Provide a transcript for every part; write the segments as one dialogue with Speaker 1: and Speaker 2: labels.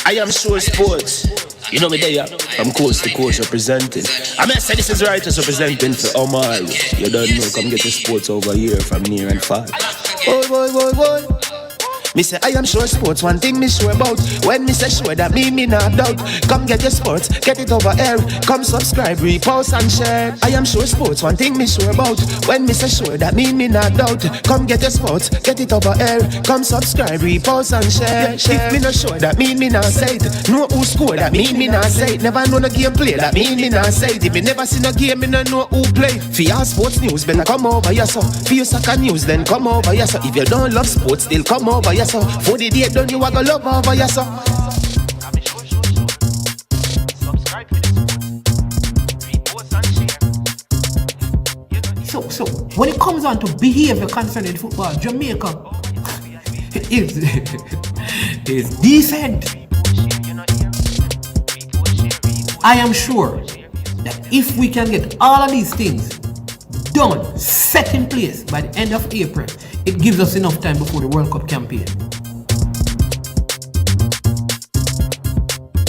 Speaker 1: I am Sure Sports. You know me there, from coast to coast representing. I mean, I say this is Righteous representing for Omar. You don't know, come get your sports over here from near and far. Boy. Me say I am Sure Sports, one thing me sure about. When me say sure, that me not doubt. Come get your sports, get it over here. Come subscribe, repost and share. I am Sure Sports, one thing me sure about. When me say sure, that me not doubt. Come get your sports, get it over here. Come subscribe, repost and share. If me not sure, that me not say it. Know who score, that me not say it. Never know the game play, that me not say it. If me never seen a game, me no know who play. For your sports news, better come over here so. For your soccer news, then come over here so. If you don't love sports, still come over here so. For the day done, you a go love over here so.
Speaker 2: So when it comes on to behavior concerning football, Jamaica is decent. I am sure that if we can get all of these things done, set in place by the end of April, it gives us enough time before the World Cup campaign.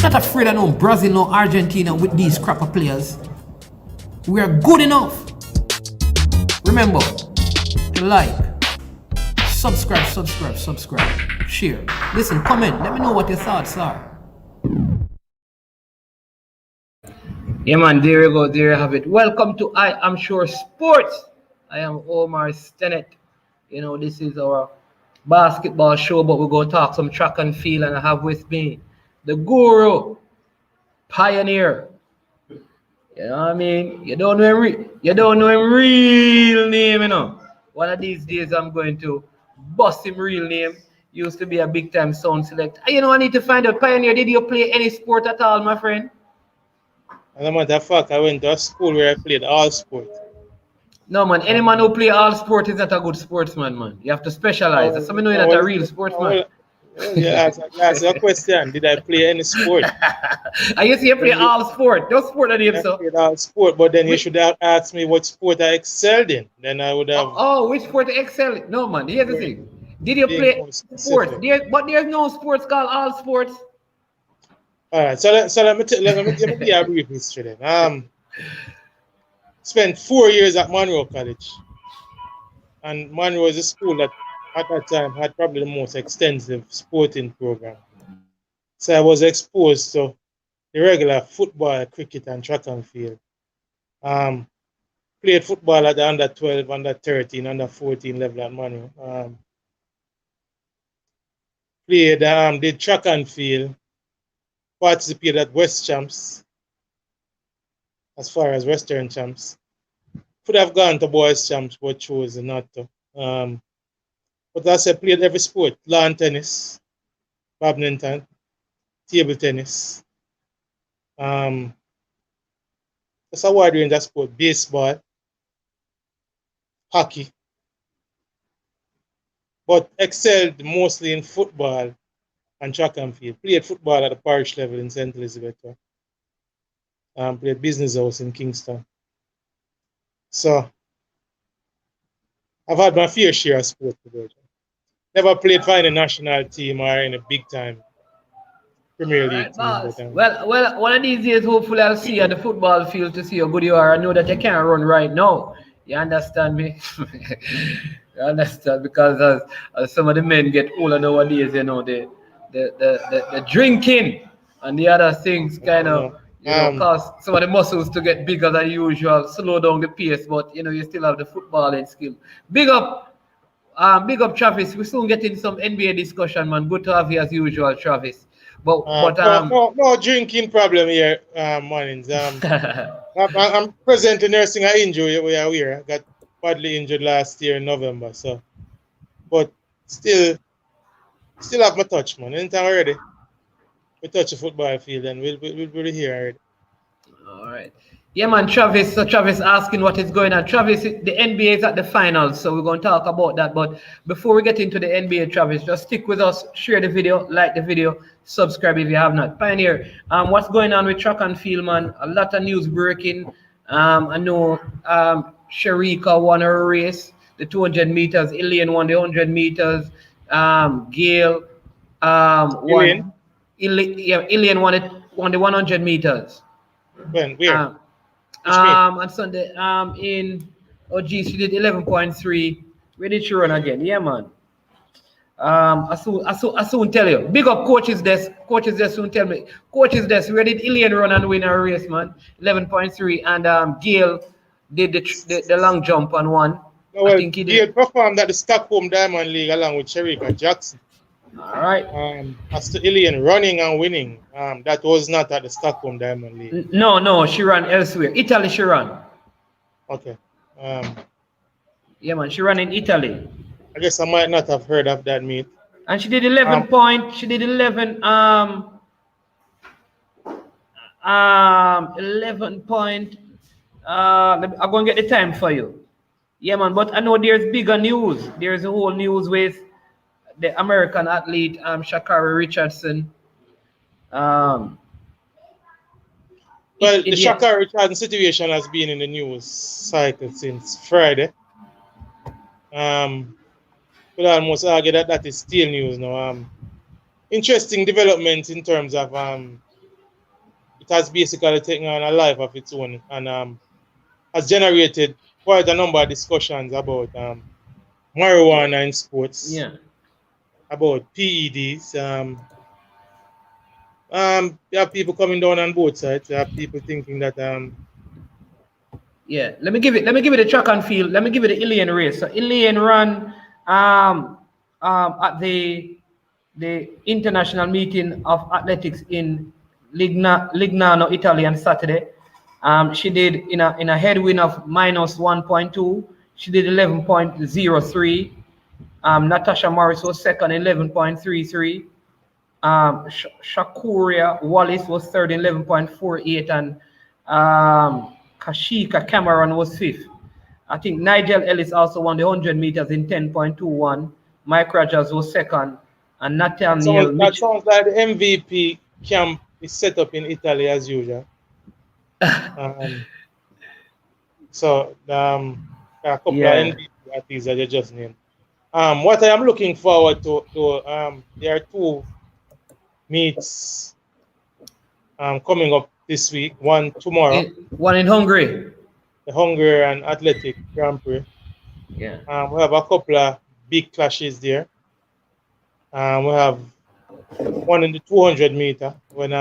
Speaker 2: Not afraid of no Brazil, no Argentina with these crap of players. We are good enough. Remember, like, subscribe, share. Listen, comment, let me know what your thoughts are. Yeah man, there you go, there you have it. Welcome to I Am Sure Sports. I am Omar Stennett. You know, this is our basketball show, but we're going to talk some track and field, and I have with me the guru, pioneer. You know what I mean? You don't know him real name, you know. One of these days I'm going to bust him real name. Used to be a big time sound selector. You know, I need to find out, Pioneer, did you play any sport at all, my friend?
Speaker 3: As a matter of fact, I went to a school where I played all sport.
Speaker 2: No man, any man who play all sport is not a good sportsman, man. You have to specialize. That's something you're not a real sportsman.
Speaker 3: That's a question. Did I play any sport?
Speaker 2: I used to play all sport. Those sport I did so.
Speaker 3: I played all sport, but then you should have asked me what sport I excelled in. Then I would have.
Speaker 2: Oh, which sport you excel in? No man, here's the thing. Did you play sports? But there's no sports called all sports.
Speaker 3: All right, so let me give you a brief history then. Spent 4 years at Monroe College, and Monroe is a school that at that time had probably the most extensive sporting program. So I was exposed to the regular football, cricket, and track and field. Played football at the under 12, under 13, under 14 level at Monroe. Did track and field. Participated at West Champs, as far as Western Champs. Could have gone to Boys Champs, but chose not to. But as I played every sport: lawn tennis, badminton, table tennis. That's a wide range of sport: baseball, hockey. But excelled mostly in football and track and field. Played football at the parish level in St. Elizabeth. Played business house in Kingston. So I've had my fair share of sport. Never played for any national team or any big time Premier League team.
Speaker 2: Well, one of these days, hopefully, I'll see you at the football field to see how good you are. I know that you can't run right now. You understand me? You understand? Because as some of the men get older nowadays, you know, the drinking and the other things kind of cause some of the muscles to get bigger than usual, slow down the pace, but you know you still have the footballing skill. Big up Travis. We soon get in some NBA discussion, man. Good to have you as usual, Travis.
Speaker 3: No drinking problem here, mornings. I'm presently nursing an injury we are aware. I got badly injured last year in November, so but still have my touch, man. Anytime we're ready, we touch a football field and we'll be here already.
Speaker 2: All right. Yeah, man, Travis. So Travis asking what is going on. Travis, the NBA is at the finals, so we're going to talk about that. But before we get into the NBA, Travis, just stick with us, share the video, like the video, subscribe if you have not. Pioneer, what's going on with track and field, man? A lot of news breaking. I know Sharika won her race, the 200 meters. Elaine won the 100 meters. Gail
Speaker 3: Ilian?
Speaker 2: won. Ilian won the 100 meters.
Speaker 3: When? Where?
Speaker 2: Um,
Speaker 3: Which meet?
Speaker 2: on Sunday. In oh geez, she did 11.3. Where did she run again? Yeah, man. I soon tell you. Big up coaches desk. Coaches desk soon tell me. Coaches desk. Where did Ilian run and win her race, man? 11.3. And Gail did the long jump on one.
Speaker 3: No,
Speaker 2: I
Speaker 3: well,
Speaker 2: think he
Speaker 3: Gail
Speaker 2: did.
Speaker 3: performed at the Stockholm Diamond League along with Sherika Jackson.
Speaker 2: All right.
Speaker 3: As to Ilian running and winning, that was not at the Stockholm Diamond League.
Speaker 2: No, she ran elsewhere. Italy, she ran.
Speaker 3: Okay.
Speaker 2: Yeah, man, she ran in Italy.
Speaker 3: I guess I might not have heard of that meet.
Speaker 2: And she did 11 point. She did 11 11 point. I'm going to get the time for you. Yeah, man, but I know there's bigger news. There's a whole news with the American athlete Sha'Carri Richardson.
Speaker 3: Well, the Sha'Carri Richardson situation has been in the news cycle since Friday. Could almost argue that is still news now. Interesting developments in terms of it has basically taken on a life of its own and has generated quite a number of discussions about marijuana in sports.
Speaker 2: Yeah.
Speaker 3: About PEDs. You have people coming down on both sides. You have people thinking that
Speaker 2: yeah, let me give it a track and field. Let me give it the Ilian race. So Ilian ran at the international meeting of athletics in Lignano, Italy on Saturday. She did in a headwind of minus 1.2. She did 11.03. Natasha Morris was second, 11.33. Shakuria Wallace was third, 11.48, and Kashika Cameron was fifth. I think Nigel Ellis also won the 100 meters in 10.21. Mike Rogers was second, and Nathaniel
Speaker 3: that sounds like the MVP camp is set up in Italy as usual. So a couple of MVP athletes that you just named. What I am looking forward to there are two meets coming up this week. One tomorrow.
Speaker 2: One in Hungary.
Speaker 3: The Hungarian Athletic Grand Prix.
Speaker 2: Yeah.
Speaker 3: We have a couple of big clashes there. We have one in the 200 meter when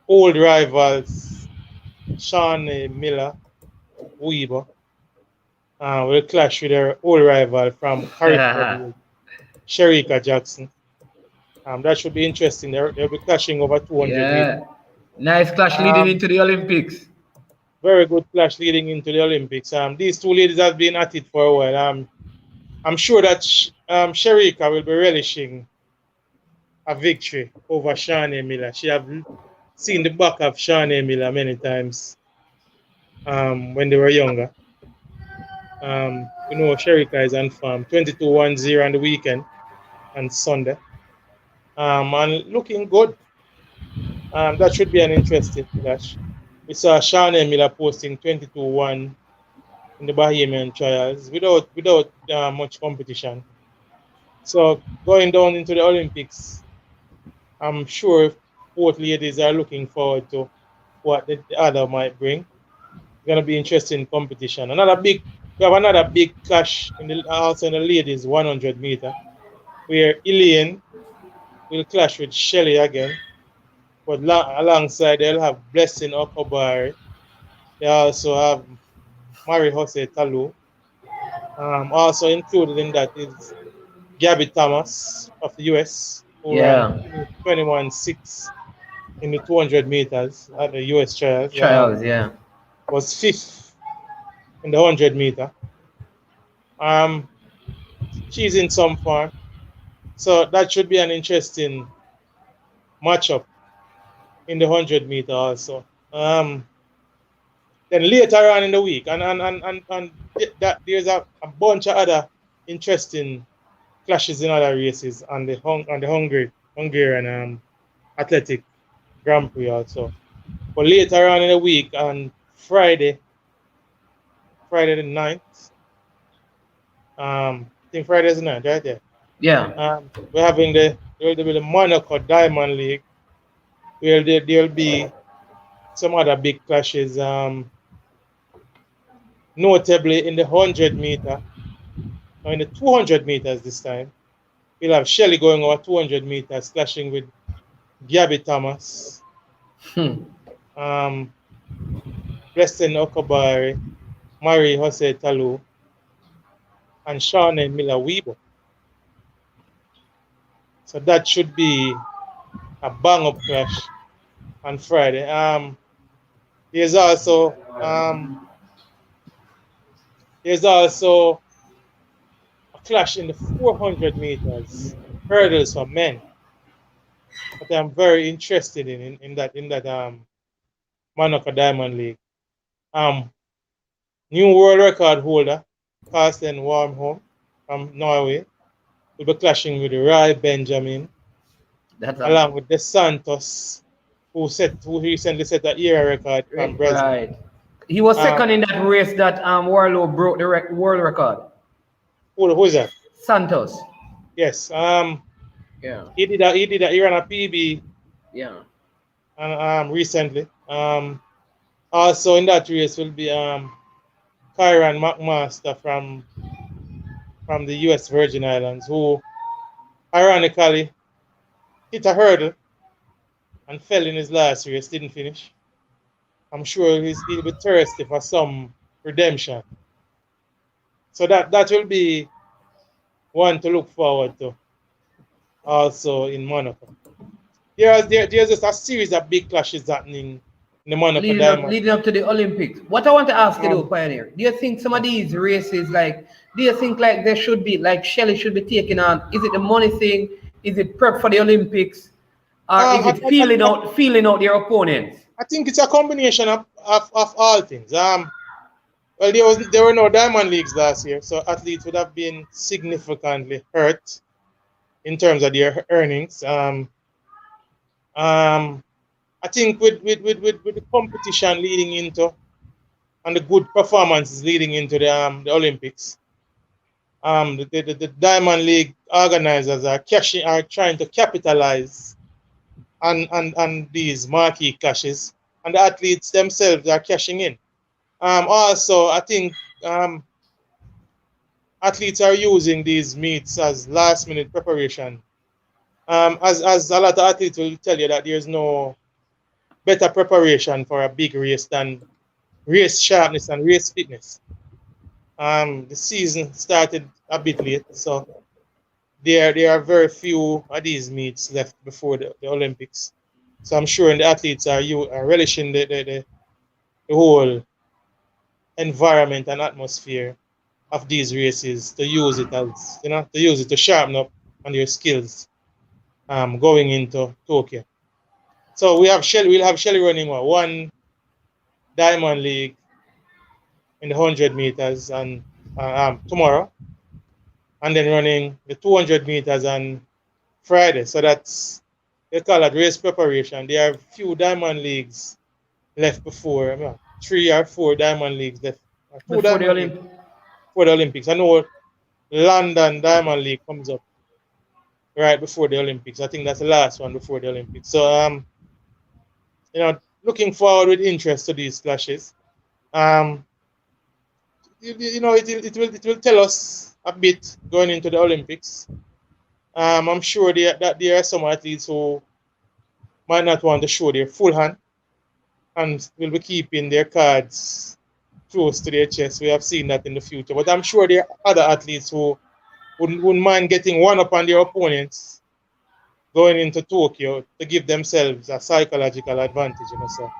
Speaker 3: old rivals Sean Miller Weber will clash with their old rival from Harrisburg, Sherika Jackson. That should be interesting. They'll be clashing over 200 meters.
Speaker 2: Nice clash leading into the Olympics.
Speaker 3: Very good clash leading into the Olympics. These two ladies have been at it for a while. I'm sure that Sherika will be relishing a victory over Shanae Miller. She have seen the back of Shanae Miller many times when they were younger. Sherika is on form, 22-1-0 on the weekend and Sunday. And looking good. That should be an interesting clash. We saw Shanae Miller posting 22-1 in the Bahamian trials without much competition. So going down into the Olympics, I'm sure both ladies are looking forward to what the other might bring. It's going to be interesting competition. We have another big clash also in the ladies 100 meter, where Ilian will clash with Shelley again. But alongside, they'll have Blessing Okobari. They also have Mary Jose Talu. Also included in that is Gabby Thomas of the US, who ran 21.6 in the 200 meters at the US trials. Was fifth in the 100 meter. She's in some form. So that should be an interesting matchup in the 100 meter also. Then later on in the week, and there's a bunch of other interesting clashes in other races on the Hungarian Athletic Grand Prix also. But later on in the week, on Friday the 9th, I think Friday is the 9th, right there.
Speaker 2: Yeah.
Speaker 3: We're having there will be the Monaco Diamond League, where there'll be some other big clashes. Notably in the 100 meter, or in the 200 meters this time, we'll have Shelley going over 200 meters, clashing with Gabby Thomas,
Speaker 2: Hmm.
Speaker 3: um, Preston Okobari, Marie Jose Talu, and Shawnee Miller Weebo. So that should be a bang up clash on Friday. There's also um, there's also a clash in the 400 meters hurdles for men that I'm very interested in that Monaco Diamond League. Um, New world record holder Carsten Warmholm from Norway will be clashing with Roy Benjamin,
Speaker 2: That's a
Speaker 3: along with De Santos, who recently set a era record from Brazil.
Speaker 2: right. He was second
Speaker 3: Um,
Speaker 2: in that race that Warlow broke the world record.
Speaker 3: who's that?
Speaker 2: Santos.
Speaker 3: Yes.
Speaker 2: Yeah.
Speaker 3: He did a Iran PB
Speaker 2: Yeah.
Speaker 3: recently. Also in that race will be Kyron McMaster from the U.S. Virgin Islands, who ironically hit a hurdle and fell in his last race, didn't finish. I'm sure he'll be thirsty for some redemption. So that will be one to look forward to also in Monaco. There's just a series of big clashes happening in the Monaco Diamond.
Speaker 2: Leading up to the Olympics. What I want to ask you though,
Speaker 3: Um,
Speaker 2: Pioneer, do you think some of these races, like, do you think like there should be, like Shelley should be taking on? Is it the money thing? Is it prep for the Olympics? Or is
Speaker 3: I,
Speaker 2: it feeling out their opponents?
Speaker 3: I think it's a combination of all things. Well, there were no Diamond Leagues last year, so athletes would have been significantly hurt in terms of their earnings. I think with the competition leading into and the good performances leading into the Olympics, the Diamond League organizers are trying to capitalize on these marquee clashes, and the athletes themselves are cashing in. Also, I think athletes are using these meets as last minute preparation. As a lot of athletes will tell you that there's no better preparation for a big race than race sharpness and race fitness. The season started a bit late, so there are very few of these meets left before the Olympics. So I'm sure the athletes are relishing the whole environment and atmosphere of these races to use it as to use it to sharpen up on your skills going into Tokyo. So we'll have Shelley running one Diamond League in the 100 meters and tomorrow, and then running the 200 meters on Friday. So they call it race preparation. There are few Diamond Leagues left before, 3 or 4 Diamond Leagues left, two
Speaker 2: Before the
Speaker 3: Diamond Leagues
Speaker 2: Olympics?
Speaker 3: for the Olympics. I know London Diamond League comes up right before the Olympics. I think that's the last one before the Olympics. So looking forward with interest to these clashes. Um, it will tell us a bit going into the Olympics. I'm sure that there are some athletes who might not want to show their full hand and will be keeping their cards close to their chest. We have seen that in the future. But I'm sure there are other athletes who wouldn't mind getting one up on their opponents going into Tokyo to give themselves a psychological advantage. So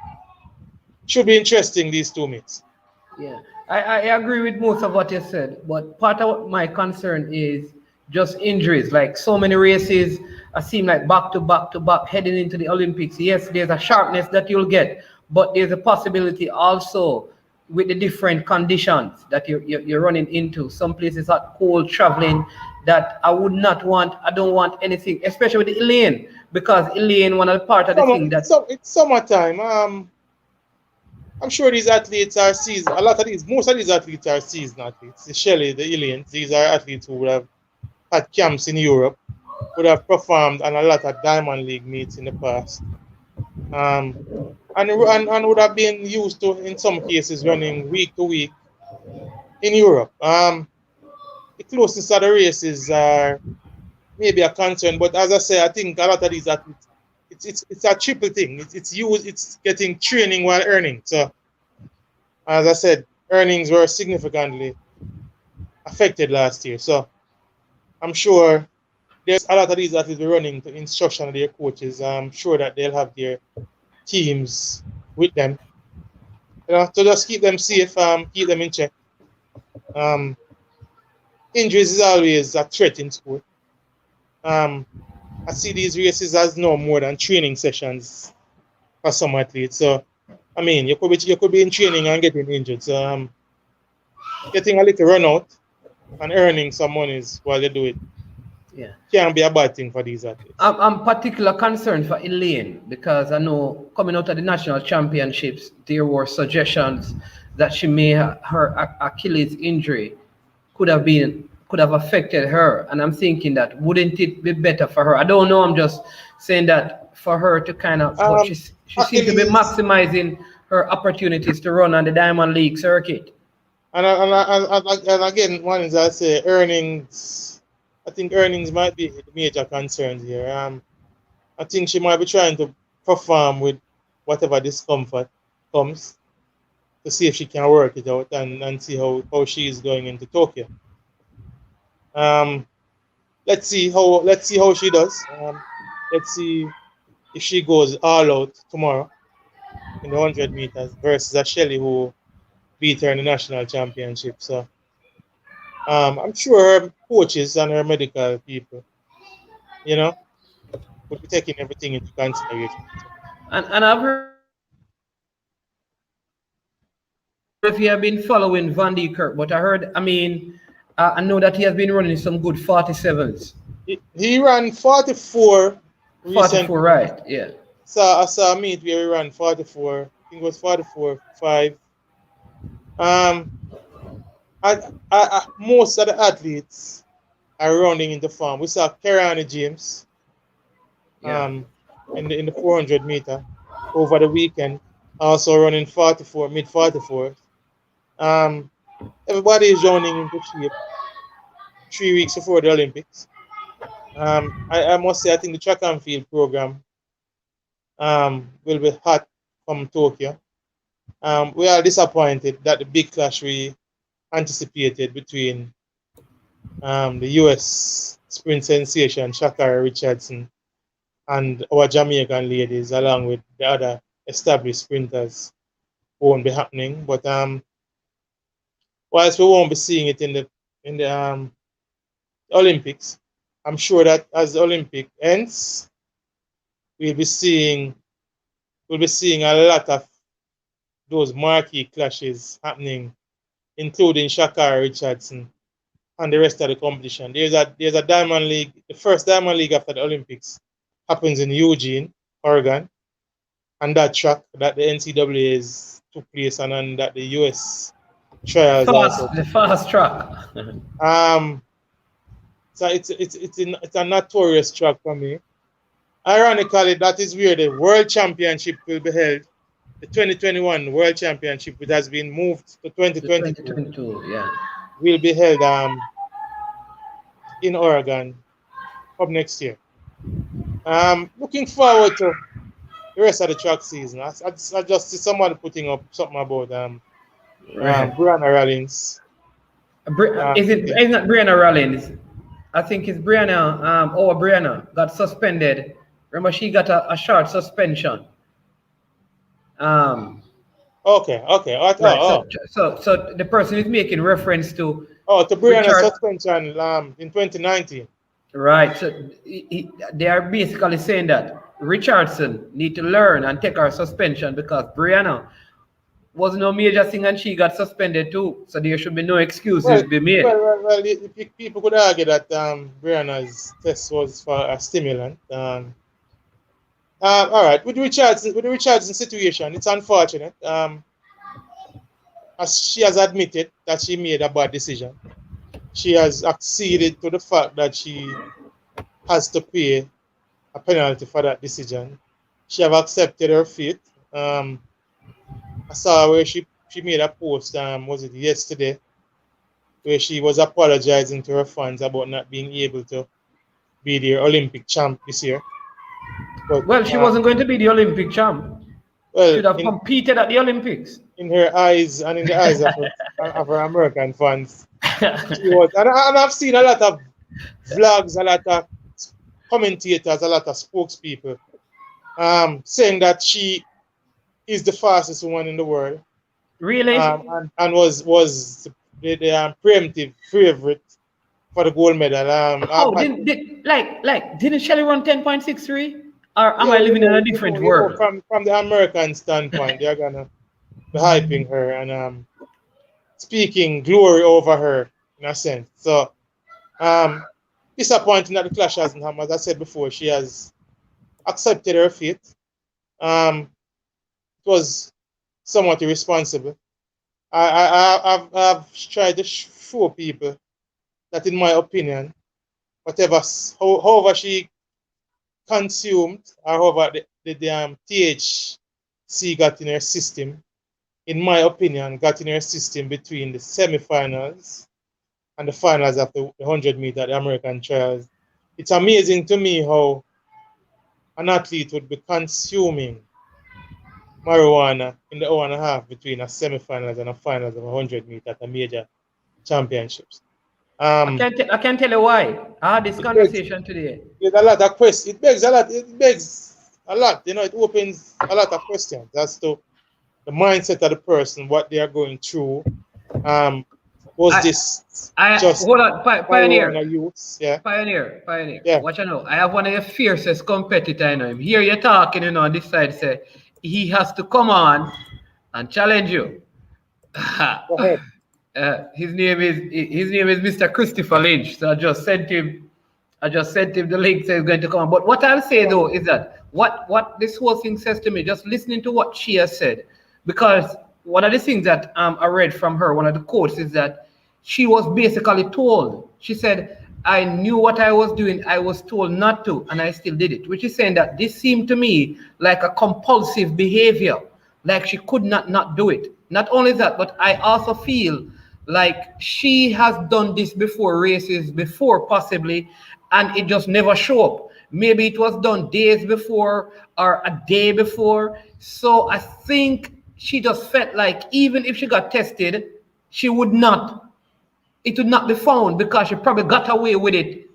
Speaker 3: should be interesting, these 2 meets.
Speaker 2: Yeah, I agree with most of what you said, but part of my concern is just injuries. Like so many races, I seem like back to back to back heading into the Olympics. Yes, there's a sharpness that you'll get, but there's a possibility also with the different conditions that you're running into. Some places are cold traveling that I don't want anything, especially with the Elaine, because Elaine, one of the part of the thing that
Speaker 3: It's summertime. I'm sure these athletes are seasoned. Most of these athletes are seasoned athletes. The Shelley, the Ilians, these are athletes who would have had camps in Europe, would have performed on a lot of Diamond League meets in the past. And would have been used to, in some cases, running week to week in Europe. The closeness of the races are maybe a concern, but as I say, I think a lot of these athletes, it's a triple thing. It's getting training while earning. So, as I said, earnings were significantly affected last year. So, I'm sure there's a lot of these athletes were running to instruction of their coaches. I'm sure that they'll have their teams with them. To just keep them safe, keep them in check. Injuries is always a threat in sport. I see these races as no more than training sessions for some athletes. So, I mean, you could be in training and getting injured. So, getting a little run out and earning some monies while you do it, can't be a bad thing for these athletes.
Speaker 2: I'm particular concerned for Elaine because I know coming out of the national championships, there were suggestions that she may her Achilles injury could have affected her, and I'm thinking that wouldn't it be better for her? I don't know. I'm just saying that for her to kind of, but she seems to be maximizing her opportunities to run on the Diamond League circuit.
Speaker 3: And again, one is I say earnings. I think earnings might be the major concerns here. I think she might be trying to perform with whatever discomfort comes to see if she can work it out and see how she is going into Tokyo. Let's see how she does. Let's see if she goes all out tomorrow in the 100 meters versus a Shelley who beat her in the national championship. So I'm sure her coaches and her medical people, would be taking everything into consideration.
Speaker 2: And I've heard if you have been following Van Kirk, but I know that he has been running some good 47s.
Speaker 3: He ran 44 recently.
Speaker 2: 44, right? Yeah.
Speaker 3: So I saw a meet where he ran 44. I think it was 44.5. Most of the athletes are running into form. We saw Kerani James in the 400 meter over the weekend, also running 44, mid 44. Everybody is running into shape 3 weeks before the Olympics. I must say, I think the track and field program will be hot from Tokyo. We are disappointed that the big clash we anticipated between the US sprint sensation Sha'Carri Richardson and our Jamaican ladies, along with the other established sprinters, won't be happening. But whilst we won't be seeing it in the Olympics, I'm sure that as the Olympic ends, we'll be seeing a lot of those marquee clashes happening, including Sha'Carri Richardson and the rest of the competition. There's a Diamond League. The first Diamond League after the Olympics happens in Eugene, Oregon, and that track that the NCAA took place and that the US trials
Speaker 2: the fast track.
Speaker 3: So it's a notorious track for me. Ironically, that is where the World Championship will be held. The 2021 World Championship, which has been moved to 2022,
Speaker 2: 2022,
Speaker 3: will be held in Oregon up next year. Looking forward to the rest of the track season. I just see someone putting up something about Brianna Rollins.
Speaker 2: It's not Brianna Rollins. I think it's Brianna. Brianna got suspended. Remember, she got a short suspension.
Speaker 3: Okay.
Speaker 2: Right. So the person is making reference to
Speaker 3: Brianna's suspension in 2019.
Speaker 2: Right. So they are basically saying that Richardson need to learn and take her suspension because Brianna was no major thing and she got suspended too. So there should be no excuses be made.
Speaker 3: Well, people could argue that Brianna's test was for a stimulant. All right, with the Richardson situation, it's unfortunate. As she has admitted that she made a bad decision. she has acceded to the fact that she has to pay a penalty for that decision. She have accepted her fate. I saw where she made a post, was it yesterday, where she was apologizing to her fans about not being able to be the Olympic champ this year. But
Speaker 2: Well, she wasn't going to be the Olympic champ.
Speaker 3: well,
Speaker 2: Should have competed at the Olympics.
Speaker 3: in her eyes and in the eyes of her American fans, she was. And I've seen a lot of vlogs, a lot of commentators, a lot of spokespeople saying that she is the fastest woman in the world.
Speaker 2: Really?
Speaker 3: And was the preemptive favorite for the gold medal.
Speaker 2: Didn't Shelly run 10.63? Or am I living in a different world?
Speaker 3: From the American standpoint, they're gonna be hyping her and speaking glory over her in a sense. So disappointing that the clash hasn't happened. As I said before, she has accepted her fate. It was somewhat irresponsible. I've tried to show people that, in my opinion, however she consumed or however the THC got in her system, in my opinion, got in her system between the semi-finals and the finals of the 100-meter at the American trials. It's amazing to me how an athlete would be consuming marijuana in the hour and a half between a semi-finals and a finals of 100-meter at the major championships.
Speaker 2: I can't tell you why. I had this conversation today.
Speaker 3: There's a lot of questions. It begs a lot. You know, it opens a lot of questions as to the mindset of the person, what they are going through. Just
Speaker 2: hold on, Pioneer?
Speaker 3: Yeah.
Speaker 2: Pioneer. Yeah. Watch out now. I have one of your fiercest competitors. I know him. Here you're talking, on this side say he has to come on and challenge you.
Speaker 3: Go ahead.
Speaker 2: His name is Mr. Christopher Lynch. So I just sent him the link, so he's going to come on. But what I'll say though is that what this whole thing says to me, just listening to what she has said, because one of the things that I read from her, one of the quotes is that she was basically told. She said, I knew what I was doing. I was told not to, and I still did it, which is saying that this seemed to me like a compulsive behavior, like she could not do it. Not only that, but I also feel like she has done this before, races before possibly, and it just never show up. Maybe it was done days before or a day before. So I think she just felt like even if she got tested, it would not be found because she probably got away with it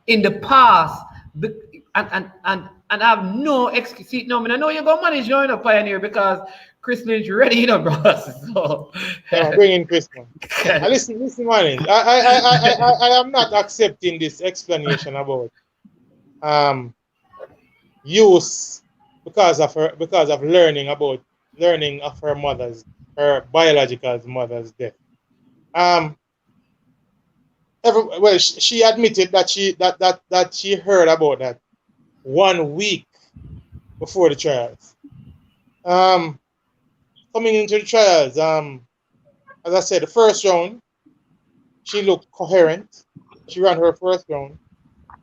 Speaker 2: in the past. And I have no excuse. No, I know you're going to manage your Pioneer because Chris Lynch ready, bro. So
Speaker 3: bring in Chris. Listen, man. I am not accepting this explanation about use because of learning of her biological mother's death. She admitted that she heard about that 1 week before the trials. Coming into the trials, as I said, the first round, she looked coherent. She ran her first round,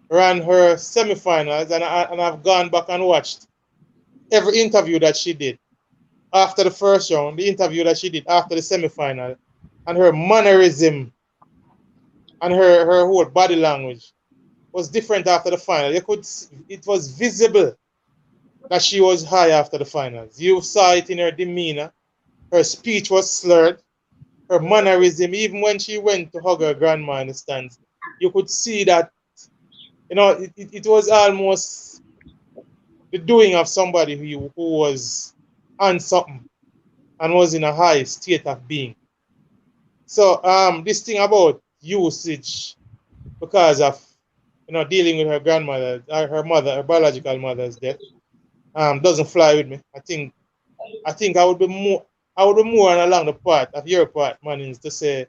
Speaker 3: ran her semifinals, and I've gone back and watched every interview that she did after the first round, the interview that she did after the semifinal, and her mannerism and her whole body language was different after the final. It was visible that she was high after the finals. You saw it in her demeanor. Her speech was slurred. Her mannerism, even when she went to hug her grandma in the stands, you could see that, it was almost the doing of somebody who was on something and was in a high state of being. So this thing about usage because of dealing with her grandmother, her biological mother's death, doesn't fly with me. I think I would be more along the part of your part, Mannings, to say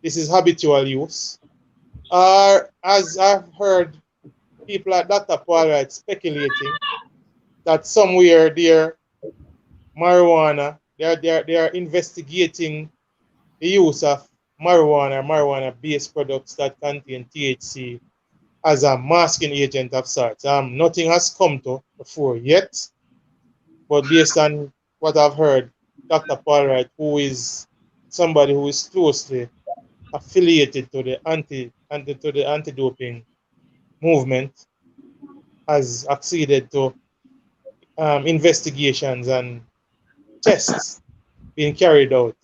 Speaker 3: this is habitual use. Or as I've heard people like Dr. Paul Wright speculating that somewhere there marijuana, they are investigating the use of marijuana-based products that contain THC as a masking agent of sorts. Nothing has come to the fore yet, but based on what I've heard, Dr. Paul Wright, who is somebody who is closely affiliated to the anti-doping movement, has acceded to investigations and tests being carried out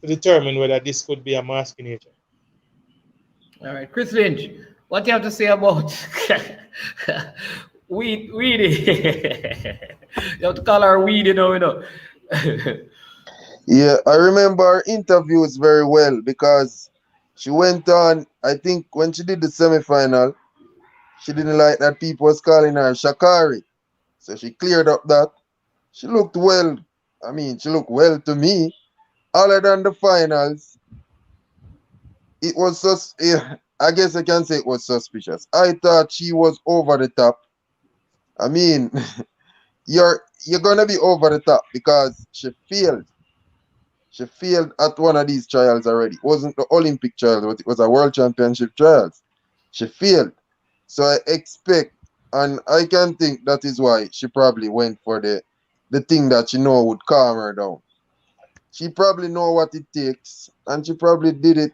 Speaker 3: to determine whether this could be a masking agent.
Speaker 2: All right, Chris Lynch, what do you have to say about weedy? You have to call her weedy now, you know.
Speaker 4: Yeah, I remember her interviews very well because she went on, I think when she did the semi-final, she didn't like that people was calling her Shakari. So she cleared up that. She looked well. I mean, she looked well to me. Other than the finals, it was yeah, I guess I can say it was suspicious. I thought she was over the top. I mean, you're gonna be over the top because she failed. She failed at one of these trials already. It wasn't the Olympic trials, but it was a world championship trials. She failed. So I expect, and I can think that is why she probably went for the thing that she know would calm her down. She probably know what it takes, and she probably did it.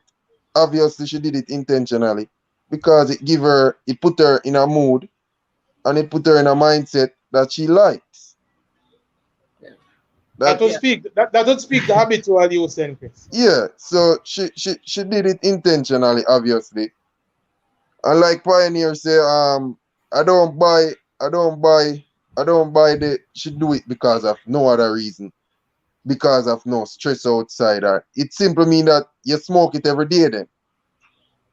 Speaker 4: Obviously, she did it intentionally because it put her in a mood, and it put her in a mindset that she likes.
Speaker 3: That would speak the habitual use then, Chris.
Speaker 4: Yeah, so she did it intentionally, obviously. And like Pioneer say, I don't buy she do it because of no other reason. Because of no stress outside her. It simply mean that you smoke it every day then.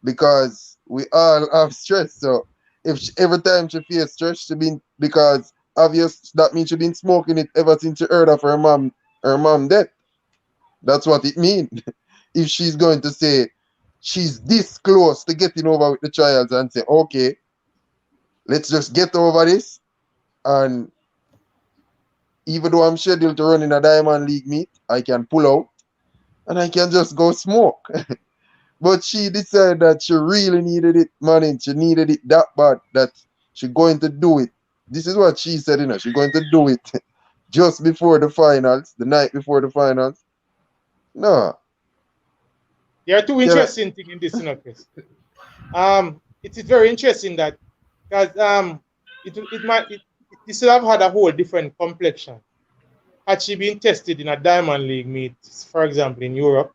Speaker 4: Because we all have stress. So if every time she feels stress, because obvious that means she been smoking it ever since she heard of her mom death. That's what it means. If she's going to say she's this close to getting over with the trials and say, okay, let's just get over this. And even though I'm scheduled to run in a Diamond League meet, I can pull out and I can just go smoke. But she decided that she really needed it, man, and she needed it that bad that she's going to do it. This is what she said, she's going to do it just before the finals, the night before the finals. No.
Speaker 3: There are two interesting things in this, Chris. It is very interesting that because it should have had a whole different complexion had she been tested in a Diamond League meet, for example, in Europe,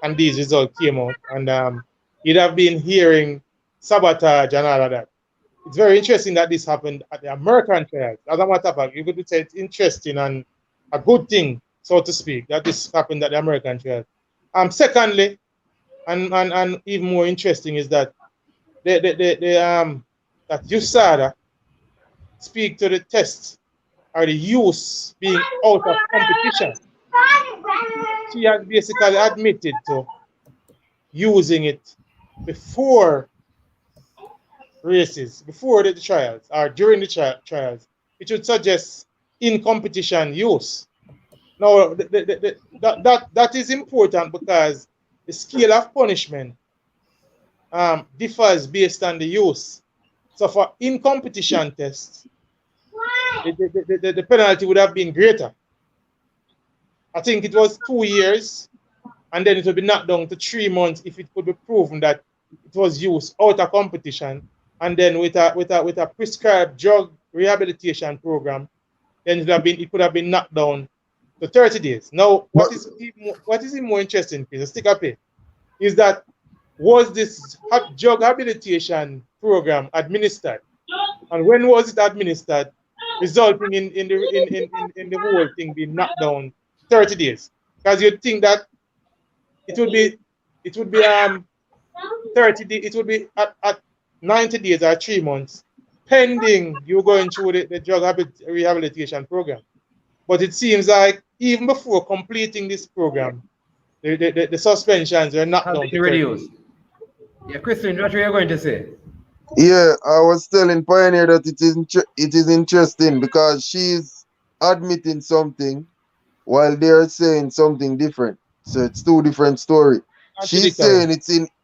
Speaker 3: and these results came out, and you'd have been hearing sabotage and all of that. It's very interesting that this happened at the American trials. As a matter of fact, you could say it's interesting and a good thing, so to speak, that this happened at the American trials. Secondly, and even more interesting is that that USADA speak to the test or the use being out of competition. She has basically admitted to using it before races, before the trials or during the trials, which would suggest in competition use. Now, that is important because the scale of punishment differs based on the use. So for in competition tests, the penalty would have been greater. I think it was 2 years, and then it would be knocked down to 3 months if it could be proven that it was used out of competition. And then with a prescribed drug rehabilitation program, then it could have been knocked down to 30 days. Now, what is even more interesting, please, stick up here, is that was this drug rehabilitation program administered, and when was it administered, resulting in the whole thing being knocked down 30 days? Because you'd think that it would be 30 days, it would be at 90 days or 3 months, pending you going through the drug rehabilitation program. But it seems like even before completing this program, the suspensions were knocked down to reduced.
Speaker 2: Yeah, Christian, what are you going to say?
Speaker 4: Yeah, I was telling Pioneer that it is interesting because she's admitting something while they're saying something different. So it's two different stories. She's saying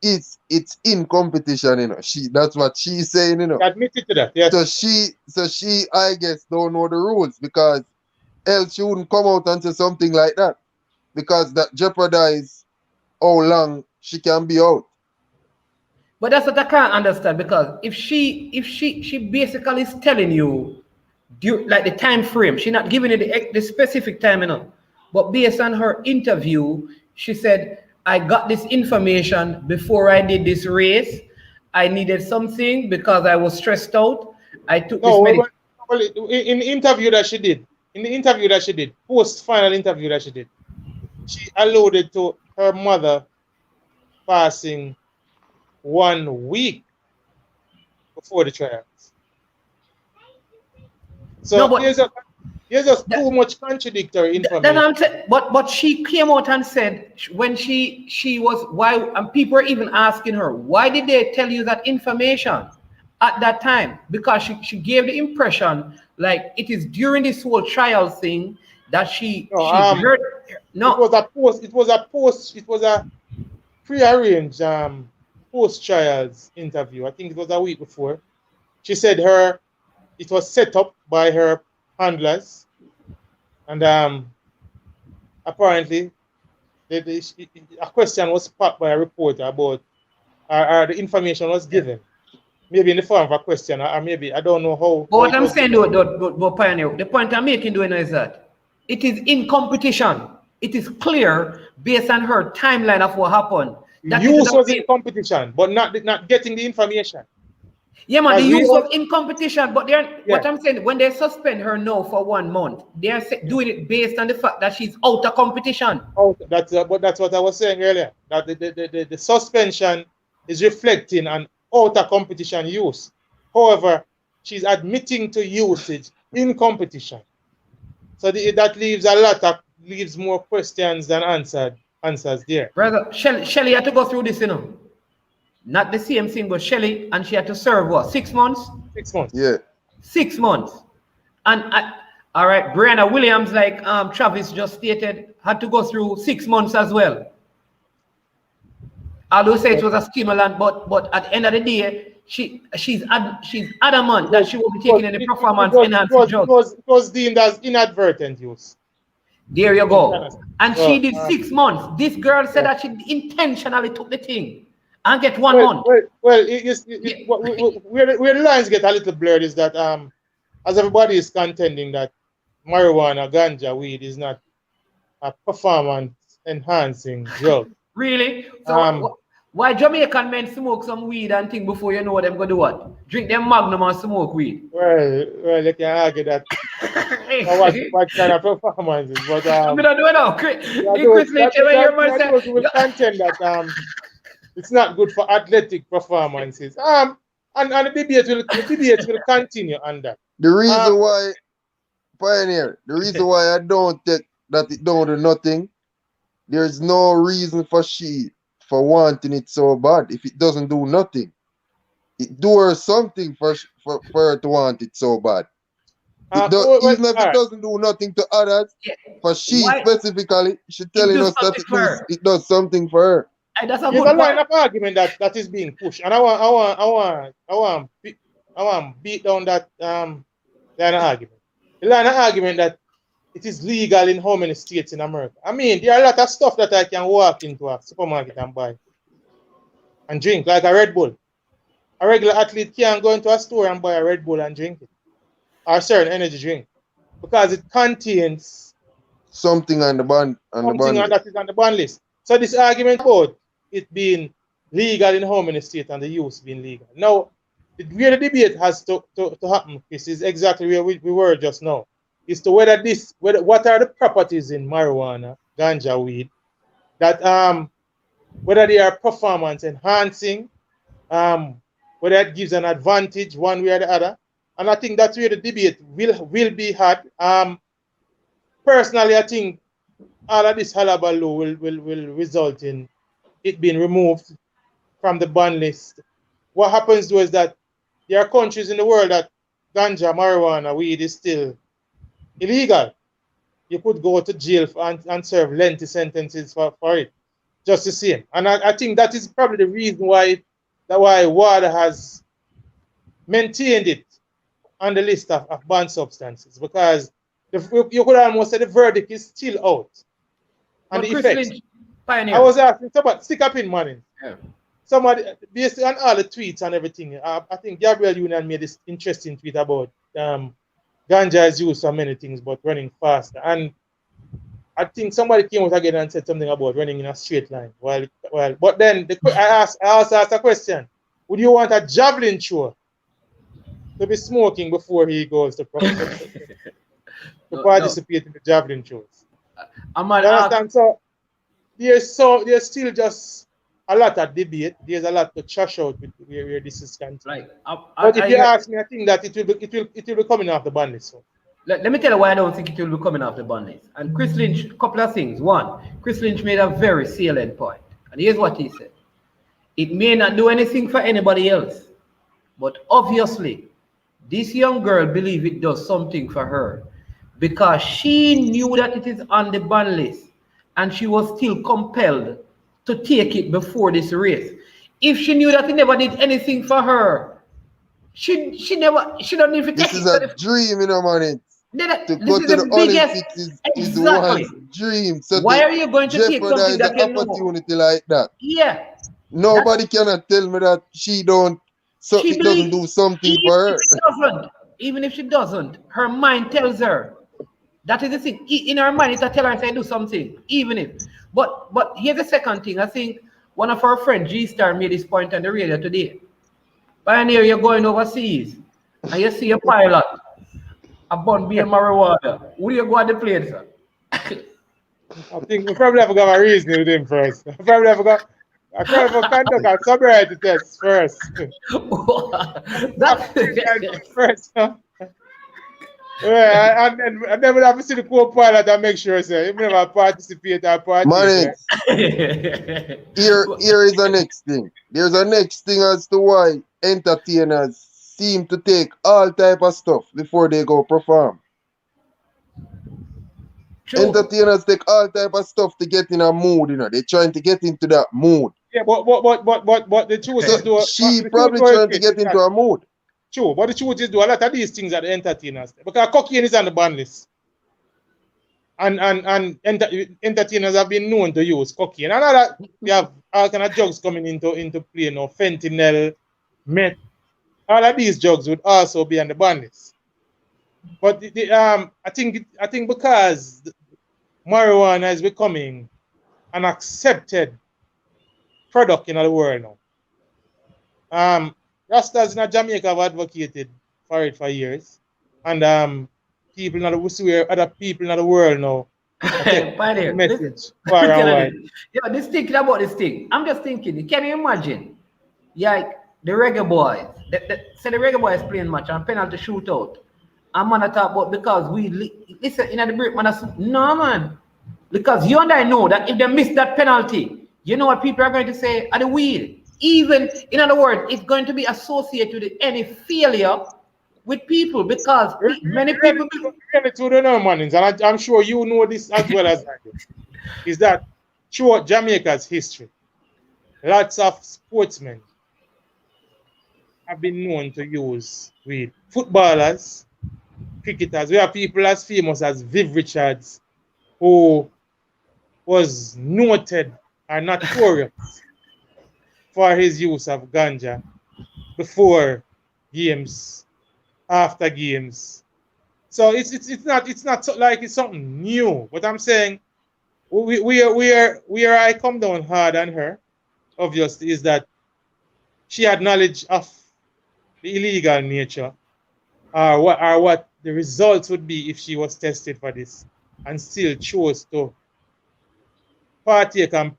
Speaker 4: it's in competition, you know. That's what she's saying, you know.
Speaker 3: Admitted to that, yes.
Speaker 4: So she I guess don't know the rules because else she wouldn't come out and say something like that. Because that jeopardize how long she can be out.
Speaker 2: But that's what I can't understand, because if she basically is telling you like the time frame, she's not giving you the specific time, you know. But based on her interview, she said, I got this information before I did this race. I needed something because I was stressed out. I took this medication.
Speaker 3: Well, in the interview that she did, post-final interview that she did, she alluded to her mother passing 1 week before the trials. So
Speaker 2: No, but
Speaker 3: there's just too much contradictory information.
Speaker 2: But she came out and said when she was, why, and people are even asking her, why did they tell you that information at that time? Because she gave the impression like it is during this whole trial thing that she heard. No,
Speaker 3: it was a pre-arranged post-trials interview. I think it was a week before. She said it was set up by her handlers, and apparently a question was put by a reporter about the information was given, maybe in the form of a question, or maybe I don't know how.
Speaker 2: But what I'm saying, though, Pioneer, the point I'm making, though, is that it is in competition. It is clear based on her timeline of what happened.
Speaker 3: The use was in competition, but not getting the information.
Speaker 2: Yeah, man, the use was in competition, but what I'm saying, when they suspend her now for 1 month, they are doing it based on the fact that she's out of competition.
Speaker 3: That's what I was saying earlier. That the suspension is reflecting an out of competition use. However, she's admitting to usage in competition. So that leaves more questions than answers there.
Speaker 2: Brother, Shelly had to go through this, you know. Not the same thing, but Shelly, and she had to serve what, 6 months?
Speaker 3: 6 months.
Speaker 4: Yeah.
Speaker 2: 6 months. And all right, Brianna Williams, like Travis just stated, had to go through 6 months as well. Although say it was a stimulant, but at the end of the day, she's adamant that she won't be taking any performance enhancing drugs.
Speaker 3: It was deemed as inadvertent use.
Speaker 2: There you go. And she did 6 months. This girl said that she intentionally took the thing and get 1 month.
Speaker 3: Well, where the lines get a little blurred is that as everybody is contending that marijuana, ganja, weed is not a performance enhancing drug.
Speaker 2: Really? So why Jamaican men smoke some weed and think before you know them go do what? Drink them Magnum and smoke weed.
Speaker 3: Well, you can argue that what kind of performance is, but
Speaker 2: I'm gonna do it now.
Speaker 3: We will contend that it's not good for athletic performances. And the debate will continue on that.
Speaker 4: The reason why, Pioneer, the reason why I don't think that it don't do nothing, there's no reason for wanting it so bad if it doesn't do nothing. It do her something for her to want it so bad. Even if it doesn't do nothing to others, for specifically, she's telling us that it does something for her.
Speaker 2: That's a
Speaker 3: There's
Speaker 2: good
Speaker 3: a line of argument that is being pushed, and I want beat down that line of argument. The line of argument that it is legal in how many states in America. I mean, there are a lot of stuff that I can walk into a supermarket and buy and drink, like a Red Bull. A regular athlete can't go into a store and buy a Red Bull and drink it, or a certain energy drink, because it contains
Speaker 4: something on the ban
Speaker 3: that is on the ban list. So this argument about it being legal in how many states and the use being legal. Now, where the debate has to happen, Chris, is exactly where we were just now. Is to what are the properties in marijuana, ganja, weed, that whether they are performance enhancing, whether it gives an advantage one way or the other. And I think that's where the debate will be had. Personally, I think all of this hullabaloo will result in it being removed from the ban list. What happens though is that there are countries in the world that ganja, marijuana, weed is still illegal. You could go to jail and serve lengthy sentences for it. just the same. And I think that is probably the reason why WADA has maintained it on the list of banned substances, because you could almost say the verdict is still out. And
Speaker 2: But
Speaker 3: the
Speaker 2: Chris
Speaker 3: effects.
Speaker 2: Lynch, pioneer.
Speaker 3: I was asking somebody, stick up in money.
Speaker 2: Yeah.
Speaker 3: Somebody, based on all the tweets and everything, I think Gabriel Union made this interesting tweet about ganja is used for many things, but running faster. And I think somebody came out again and said something about running in a straight line. But then I also asked a question: would you want a javelin thrower to be smoking before he goes to participate in the javelin throws?
Speaker 2: I'm
Speaker 3: You understand? So there's still just a lot of debate. There's a lot to trash out with where this is concerned. But if you ask me, I think that it will be coming off the ban list. So.
Speaker 2: Let me tell you why I don't think it will be coming off the ban list. And Chris Lynch, a couple of things. One, Chris Lynch made a very salient point. And here's what he said. It may not do anything for anybody else, but obviously, this young girl believes it does something for her because she knew that it is on the ban list and she was still compelled to take it before this race. If she knew that it never did anything for her, she don't need to take it.
Speaker 4: This is a dream, you know, man. To go to the Olympics is one dream. So
Speaker 2: why are you going to take something that you know?
Speaker 4: Opportunity like that?
Speaker 2: Yeah.
Speaker 4: Nobody cannot tell me that it doesn't do something for her.
Speaker 2: Even if she doesn't, her mind tells her. That is the thing. In her mind, it'll tell her to do something, even if. But here's the second thing. I think one of our friends, G-Star, made this point on the radio today. Pioneer, you're going overseas, and you see a pilot, a bun beer marijuana. Will you go on the plane, sir?
Speaker 3: I think we probably have to have a reason with him first. I probably have to conduct a sobriety test first. That's first. Yeah, and then we'll have to see the co-pilot and make sure, sir, even if I participate or participate.
Speaker 4: Here is the next thing. There's a next thing as to why entertainers seem to take all type of stuff before they go perform. True. Entertainers take all type of stuff to get in a mood, you know. They're trying to get into that mood.
Speaker 3: Yeah, but the truth is,
Speaker 4: she probably trying to get into a mood.
Speaker 3: True, but the truth is, do a lot of these things are the entertainers, because cocaine is on the ban list, and entertainers have been known to use cocaine. And that you have all kind of drugs coming into play now, fentanyl, meth. All of these drugs would also be on the ban list. But I think because marijuana is becoming an accepted product in the world now. Rastas in Jamaica have advocated for it for years, and people in other people in the world now. Message far and wide.
Speaker 2: Yeah, this thinking about this thing. I'm just thinking. Can you imagine? Yeah, the reggae boys. Say the reggae boys playing match and penalty shootout. I'm gonna talk about because listen in the break, man. No, man, because you and I know that if they miss that penalty, you know what people are going to say at the wheel. Even, in other words, it's going to be associated with any failure with people because many people...
Speaker 3: And I'm sure you know this as well as I do, is that throughout Jamaica's history, lots of sportsmen have been known to use weed. Footballers, cricketers, we have people as famous as Viv Richards, who was noted and notorious for his use of ganja before games, after games. So it's not so like it's something new. But I'm saying where I come down hard on her, obviously, is that she had knowledge of the illegal nature, or what the results would be if she was tested for this, and still chose to partake and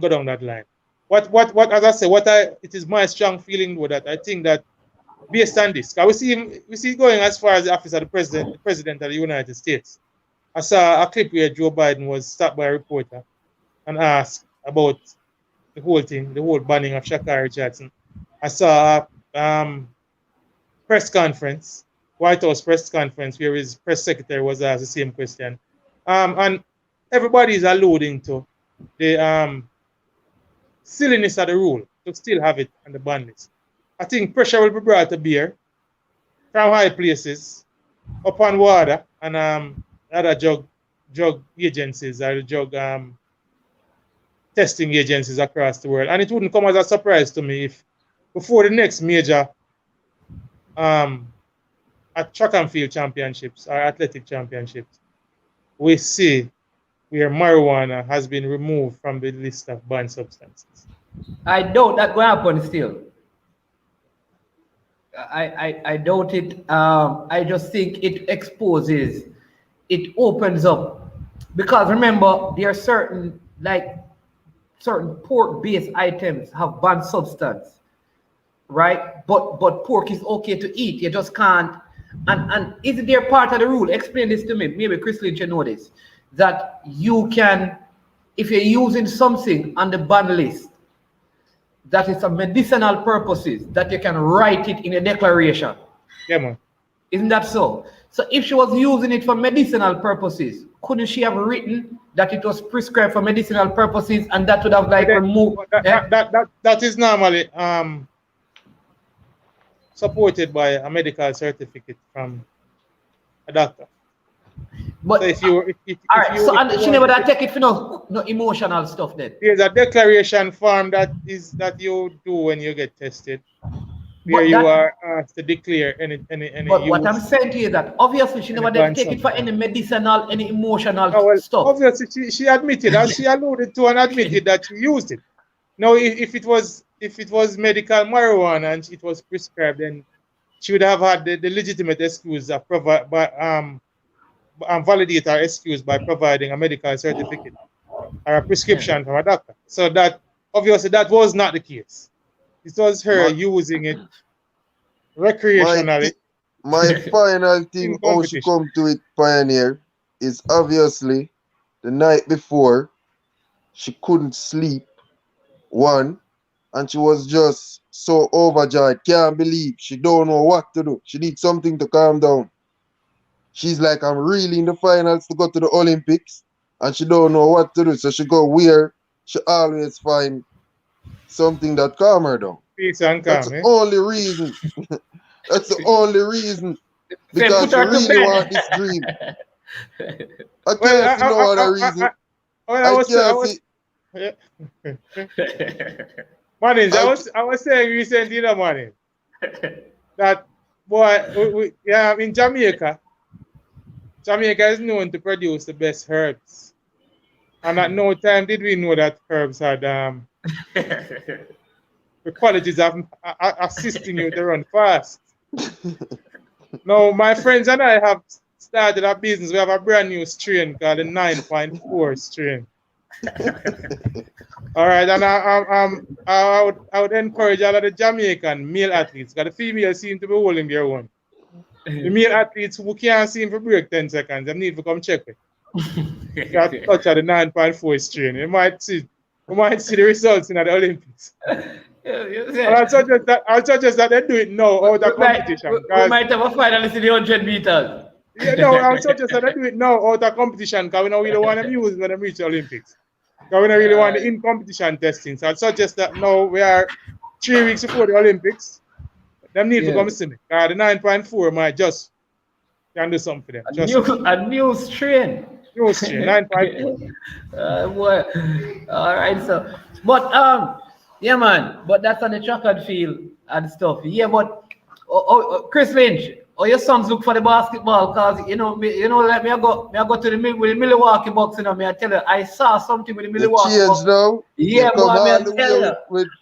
Speaker 3: go down that line. What as I say, it is my strong feeling with that. I think that based on this, because we see going as far as the office of the president of the United States. I saw a clip where Joe Biden was stopped by a reporter and asked about the whole thing, the whole banning of Sha'Carri Jackson. I saw a press conference, White House press conference, where his press secretary was asked the same question. And everybody is alluding to the silliness of the rule to still have it on the ban list. I think pressure will be brought to bear from high places upon water and other drug agencies or drug testing agencies across the world. And it wouldn't come as a surprise to me if before the next major at track and field championships or athletic championships, we see where marijuana has been removed from the list of banned substances.
Speaker 2: I doubt that will happen still. I doubt it. I just think it exposes, it opens up. Because remember, there are certain pork-based items have banned substance, right? But pork is okay to eat. You just can't. And is there part of the rule? Explain this to me. Maybe Chris Lynch, you know this. That you can, if you're using something on the ban list, that is for medicinal purposes, that you can write it in a declaration.
Speaker 3: Yeah, man.
Speaker 2: Isn't that so? So if she was using it for medicinal purposes, couldn't she have written that it was prescribed for medicinal purposes and that would have removed?
Speaker 3: That is normally supported by a medical certificate from a doctor.
Speaker 2: But
Speaker 3: so if you
Speaker 2: she never take it for no emotional stuff then.
Speaker 3: There's a declaration form that you do when you get tested, where you are asked to declare any.
Speaker 2: But what I'm saying to you is that obviously she never take it for any medicinal, any emotional stuff.
Speaker 3: Obviously, she admitted, as she alluded to and admitted that she used it. Now, if it was medical marijuana and it was prescribed, then she would have had the legitimate excuse of validate her excuse by providing a medical certificate or a prescription from a doctor. So that obviously that was not the case. It was her using it recreationally.
Speaker 4: My final thing how she come to it, Pioneer, is obviously the night before she couldn't sleep, one, and she was just so overjoyed, can't believe, she don't know what to do. She needs something to calm down. She's like, I'm really in the finals to go to the Olympics, and she don't know what to do. So she go where she always find something that calm her down.
Speaker 3: Peace and calm.
Speaker 4: That's the only reason. That's the only reason. Because she really want this dream. I can't see no other reason.
Speaker 3: I was saying recently, you know, Manning, that boy, in Jamaica is known to produce the best herbs. And at no time did we know that herbs had the qualities of assisting you to run fast. Now, my friends and I have started a business. We have a brand new strain called the 9.4 strain. All right, and I would encourage all of the Jamaican male athletes, because the females seem to be holding their own. The male athletes who can't seem to break 10 seconds, they need to come check it. You have to touch at the 9.4 strain. You might see the results in the Olympics. I'll suggest that they do it now out of competition.
Speaker 2: We might have a finalist in the 100 meters.
Speaker 3: Yeah, no, I'll suggest that they do it now out of competition, because we don't really want them used when they reach the Olympics. Because we don't really want the in-competition testing. So I'll suggest that now we are 3 weeks before the Olympics. Them need to come see me. The 9.4 might just can do something for them.
Speaker 2: A new strain.
Speaker 3: New strain, 9.4.
Speaker 2: Boy. All right, so. But, yeah, man. But that's on the track and field and stuff. Yeah, but, Chris Lynch, your sons look for the basketball, because, let me go to the Milwaukee Bucks, me I tell you, I saw something with the Milwaukee Bucks.
Speaker 4: Now?
Speaker 2: Yeah, boy, I tell you.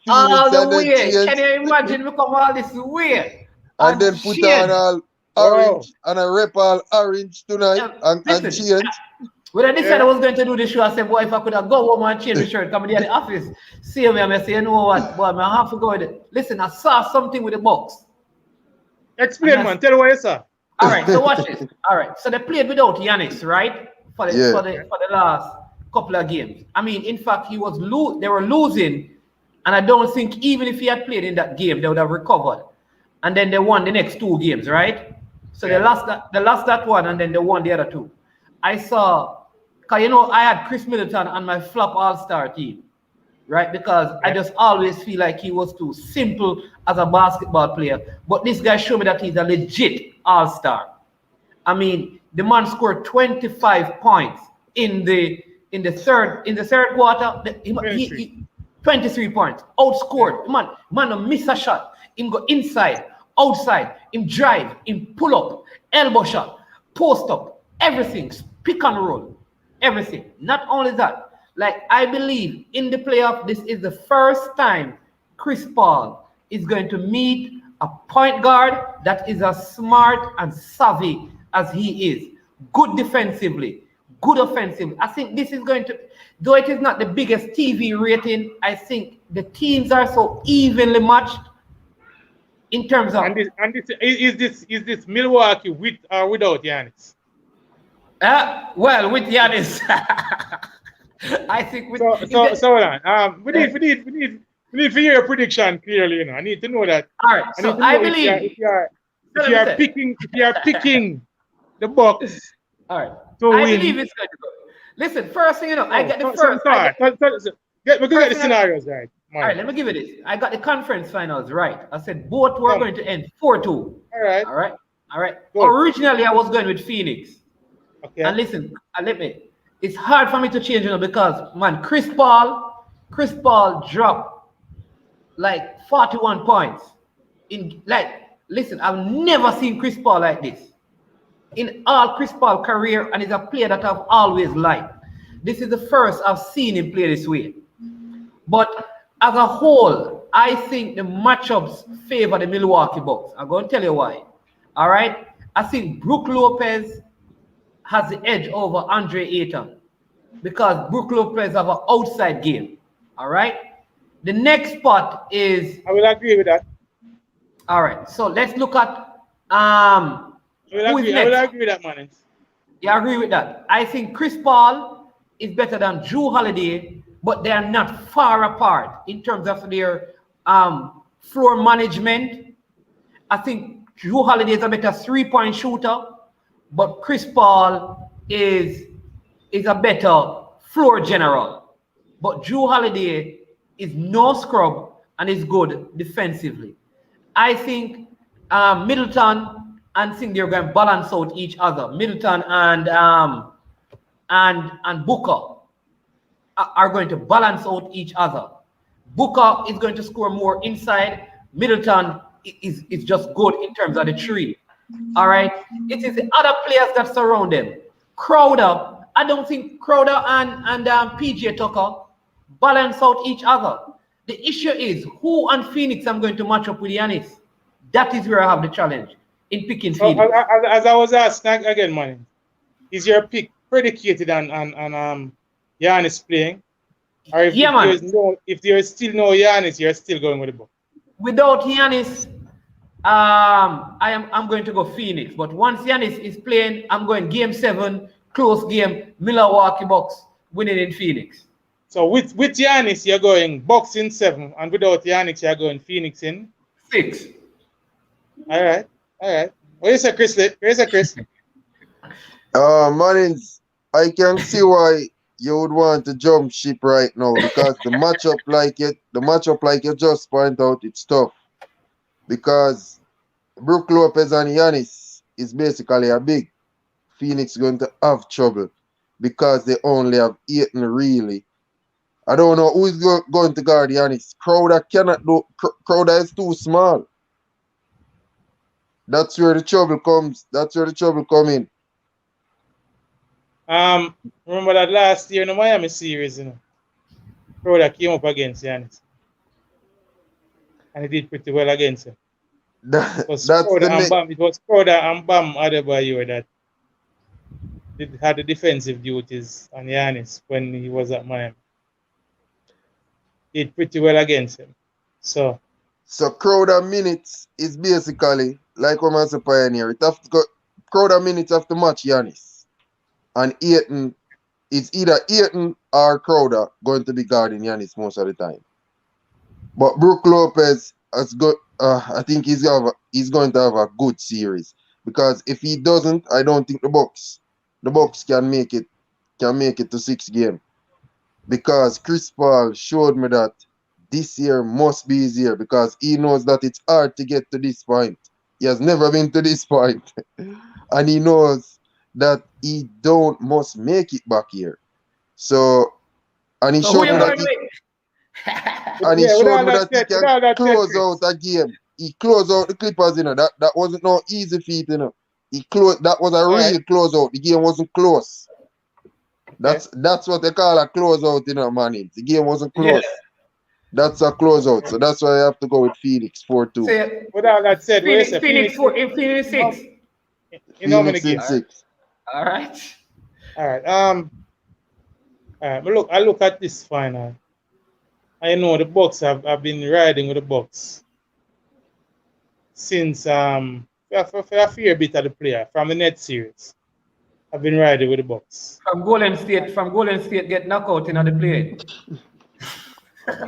Speaker 2: All the way. Can you imagine me come all this way?
Speaker 4: And then put on all orange, and I rep all orange tonight, and change.
Speaker 2: When I decided I was going to do the show, I said, boy, if I could have go home and change the shirt, come in the office, see me, I say, you know what, boy, I have to go with it. Listen, I saw something with the Bucks.
Speaker 3: Explain, man. Tell what you saw.
Speaker 2: All right, so watch this. All right, so they played without Giannis, right? For the last couple of games. I mean, in fact, they were losing, and I don't think even if he had played in that game, they would have recovered. And then they won the next 2 games, right? So they lost that one, and then they won the other 2. I saw, because I had Chris Middleton on my flop all-star team. right? Because I just always feel like he was too simple as a basketball player. But this guy showed me that he's a legit all-star. I mean, the man scored 25 points in the third quarter. 23 points, outscored. Man, don't miss a shot. Him go inside, outside, him drive, him pull up, elbow shot, post up, everything, pick and roll, everything. Not only that, like I believe in the playoff, this is the first time Chris Paul is going to meet a point guard that is as smart and savvy as he is. Good defensively, good offensively. I think this is going to, though it is not the biggest TV rating, I think the teams are so evenly matched in terms of.
Speaker 3: Is this Milwaukee with or without Giannis?
Speaker 2: Well, with Giannis, I think with.
Speaker 3: So on. We need to hear a prediction clearly. You know, I need to know that.
Speaker 2: All right. So I believe
Speaker 3: if you are picking the Bucks.
Speaker 2: All right. I believe it's going to go. Listen, first thing you know, I get the first.
Speaker 3: We get the scenarios right.
Speaker 2: All right, let me give you this. I got the conference finals right. I said both were going to end 4-2.
Speaker 3: All right.
Speaker 2: Good. Originally, I was going with Phoenix.
Speaker 3: Okay.
Speaker 2: And listen, it's hard for me to change, because man, Chris Paul dropped like 41 points. Listen, I've never seen Chris Paul like this in all Chris Paul career, and he's a player that I've always liked. This is the first I've seen him play this way. But as a whole, I think the matchups favor the Milwaukee Bucks. I'm going to tell you why. All right? I think Brook Lopez has the edge over Andre Ayton because Brook Lopez have an outside game. All right? The next spot is...
Speaker 3: I will agree with that.
Speaker 2: All right. So let's look at...
Speaker 3: I will agree with that, man.
Speaker 2: You agree with that? I think Chris Paul is better than Jrue Holiday, but they are not far apart in terms of their floor management. I think Jrue Holiday is a better three-point shooter, but Chris Paul is a better floor general. But Jrue Holiday is no scrub and is good defensively. I think Middleton and think they're going to balance out each other. Middleton and Booker are going to balance out each other. Booker is going to score more inside. Middleton is just good in terms of the tree. All right. It is the other players that surround them. Crowder, I don't think Crowder and PJ Tucker balance out each other. The issue is who and Phoenix I'm going to match up with Giannis. That is where I have the challenge in picking Phoenix.
Speaker 3: As I was asking again, man, is your pick predicated on Giannis playing? Or if there's still no Giannis, you're still going with the Bucks?
Speaker 2: Without Giannis, I'm going to go Phoenix. But once Giannis is playing, I'm going Game 7, close game, Milwaukee Bucks winning in Phoenix.
Speaker 3: So with Giannis, you're going Bucks in 7, and without Giannis, you're going Phoenix in
Speaker 2: 6.
Speaker 3: All right. What you say, Chris?
Speaker 4: Manins, I can see why you would want to jump ship right now because the matchup like you just point out, it's tough. Because Brook Lopez and Giannis is basically a big. Phoenix going to have trouble because they only have Ayton really. I don't know who is going to guard Giannis. Crowder cannot do. Crowder is too small. That's where the trouble comes. That's where the trouble come in.
Speaker 3: Remember that last year in the Miami series, Crowder came up against Giannis. And he did pretty well against him. It was Crowder and Bam Adebayo that had the defensive duties on Giannis when he was at Miami. Did pretty well against him. So
Speaker 4: Crowder minutes is basically like what man say Pioneer. Crowder minutes have to match Giannis. And Ayton, it's either Ayton or Crowder going to be guarding Giannis most of the time. But Brook Lopez has got I think he's going to have a good series. Because if he doesn't, I don't think the Bucks can make it to 6 games. because Chris Paul showed me that this year must be easier because he knows that it's hard to get to this point. He has never been to this point. And he knows that he don't must make it back here. So and he
Speaker 2: So who
Speaker 4: showed
Speaker 2: you
Speaker 4: me that
Speaker 2: going
Speaker 4: he
Speaker 2: with?
Speaker 4: and he
Speaker 3: Yeah,
Speaker 4: showed me that he
Speaker 3: with
Speaker 4: can
Speaker 3: all that said,
Speaker 4: close
Speaker 3: Chris.
Speaker 4: out a game. He closed out the Clippers, That wasn't no easy feat, He closed that was a
Speaker 3: All
Speaker 4: real
Speaker 3: right.
Speaker 4: closeout. The game wasn't close.
Speaker 3: Okay.
Speaker 4: That's what they call a closeout, man. The game wasn't
Speaker 2: Yeah.
Speaker 4: close. That's a closeout. So that's why I have to go with Phoenix 4-2.
Speaker 2: Say
Speaker 3: With all that said, what you say?
Speaker 2: Phoenix 4 in Phoenix 6.
Speaker 3: In how many
Speaker 4: Phoenix in
Speaker 3: games?
Speaker 4: 6.
Speaker 2: All right.
Speaker 3: All right. All right. I look at this final. I know the Bucks have been riding with the Bucks since for a fair bit of the player from the net series. I've been riding with the Bucks.
Speaker 2: From Golden State get knocked out in the play.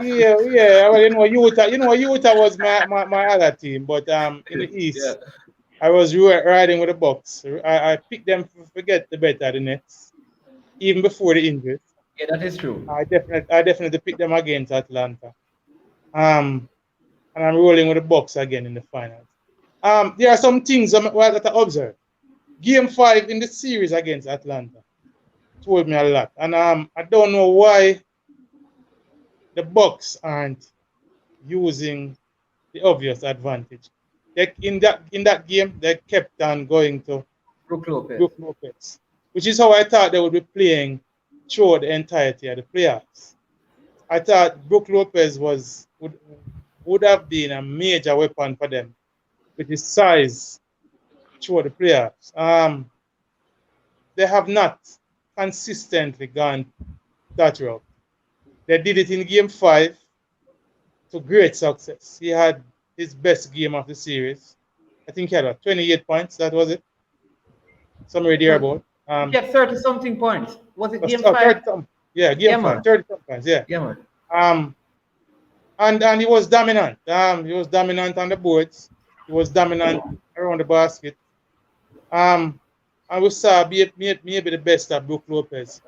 Speaker 3: Yeah. Well, Utah was my other team, but in the East, I was riding with the Bucks. I picked them to forget the bet of the Nets, even before the injuries.
Speaker 2: Yeah, that is true.
Speaker 3: I definitely picked them against Atlanta. And I'm rolling with the Bucks again in the finals. There are some things that I observed. Game 5 in the series against Atlanta told me a lot, and I don't know why the Bucks aren't using the obvious advantage. In that game, they kept on going to
Speaker 2: Brook
Speaker 3: Lopez, which is how I thought they would be playing throughout the entirety of the playoffs. I thought Brook Lopez would have been a major weapon for them with his size throughout the playoffs. They have not consistently gone that route. They did it in game 5 to great success. He had his best game of the series. I think he had 28 points. That was it. Somewhere thereabout.
Speaker 2: He had 30-something points. Was it game
Speaker 3: 30
Speaker 2: 5?
Speaker 3: Yeah, game 5. 30-something points. Yeah.
Speaker 2: Yeah, man.
Speaker 3: And he was dominant. He was dominant on the boards. He was dominant around the basket. And we saw maybe the best of Brook Lopez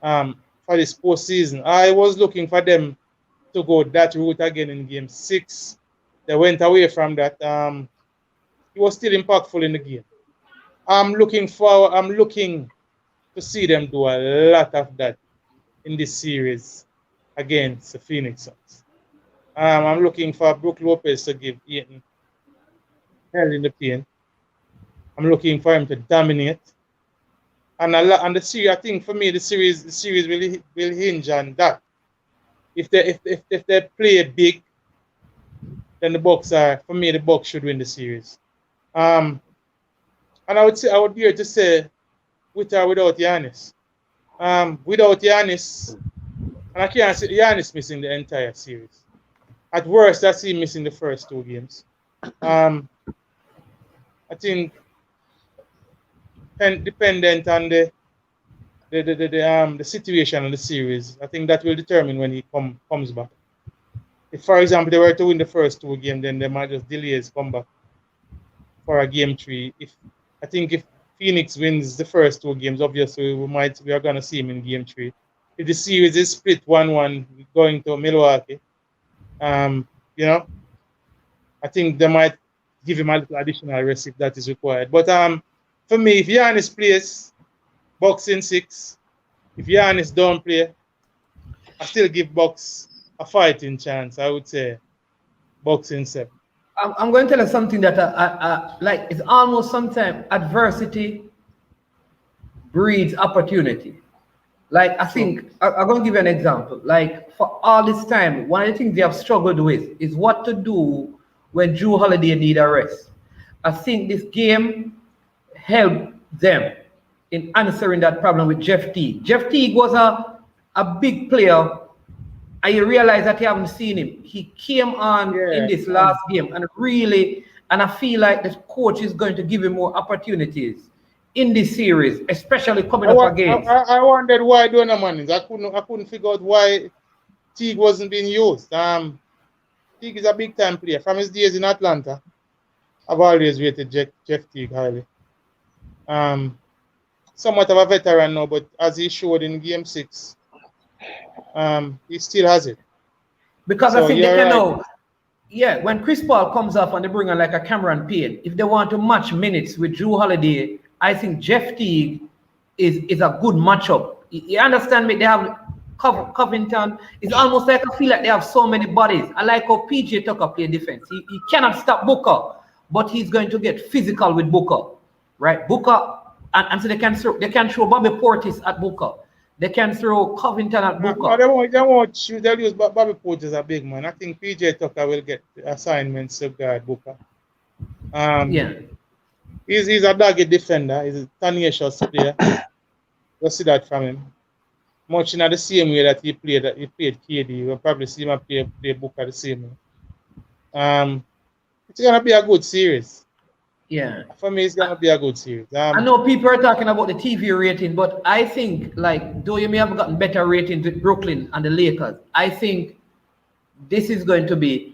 Speaker 3: for this postseason. I was looking for them to go that route again in game 6. They went away from that. He was still impactful in the game. I'm looking to see them do a lot of that in this series against the Phoenix Suns. I'm looking for Brook Lopez to give Ayton hell in the paint. I'm looking for him to dominate. And the series, I think for me, the series will hinge on that. If they play big, then the Bucks should win the series. And I would dare to say, with or without Giannis. Without Giannis, and I can't see Giannis missing the entire series. At worst, I see him missing the first 2 games. I think dependent on the situation of the series, I think that will determine when he comes back. If, for example, they were to win the first 2 games, then they might just delay his comeback for a game 3. If Phoenix wins the first 2 games, obviously we are gonna see him in game 3. If the series is split 1-1 going to Milwaukee, I think they might give him a little additional rest if that is required. But for me, if Giannis plays, Bucks in 6. If Giannis don't play, I still give Bucks a fighting chance. I would say Bucks in 7.
Speaker 2: I'm going to tell you something that I like. It's almost sometimes adversity breeds opportunity. Like, I think I'm going to give you an example. Like, for all this time, one of the things they have struggled with is what to do when Jrue Holiday need a rest. I think this game helped them in answering that problem with Jeff Teague. Jeff Teague was a big player, and you realize that you haven't seen him. He came on in this last game, and I feel like the coach is going to give him more opportunities in this series, especially coming up against.
Speaker 3: I wondered why Donovan is. I couldn't figure out why Teague wasn't being used. Teague is a big time player. From his days in Atlanta, I've always rated Jeff Teague highly. Somewhat of a veteran now, but as he showed in game 6, he still has it.
Speaker 2: Because
Speaker 3: So
Speaker 2: I think they
Speaker 3: you're
Speaker 2: can
Speaker 3: right.
Speaker 2: know. Yeah, when Chris Paul comes off and they bring on like a Cameron Payne, if they want to match minutes with Drew Holiday, I think Jeff Teague is a good matchup. You understand me? They have Covington. It's almost like I feel like they have so many bodies. I like how PJ Tucker play defense. He cannot stop Booker, but he's going to get physical with Booker, right? Booker, and so they can throw Bobby Portis at Booker. They can throw Covington at
Speaker 3: No,
Speaker 2: Booker.
Speaker 3: they won't shoot. They'll use Bobby Portis as a big man. I think PJ Tucker will get assignments to guard Booker.
Speaker 2: Yeah.
Speaker 3: He's a dogged defender. He's a tenacious player. You'll see that from him. Much in the same way that he played KD. You'll probably see him play Booker the same way. It's gonna be a good series.
Speaker 2: Yeah.
Speaker 3: For me, it's gonna be a good series.
Speaker 2: I know people are talking about the TV rating, but I think like though you may have gotten better ratings with Brooklyn and the Lakers, I think this is going to be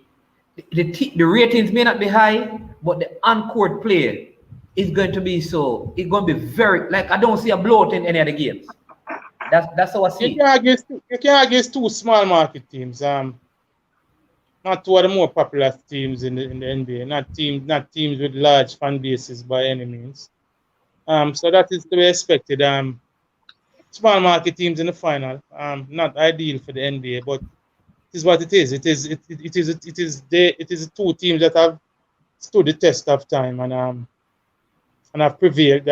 Speaker 2: the ratings may not be high, but the on-court play is going to be so. It's going to be very like I don't see a blowout in any of the games. That's how I see.
Speaker 3: You can't against two small market teams. Not two of the more popular teams in the NBA. Not teams with large fan bases by any means. So that is to be expected. Small market teams in the final. Not ideal for the NBA, but it is what it is. It is the two teams that have stood the test of time and have prevailed.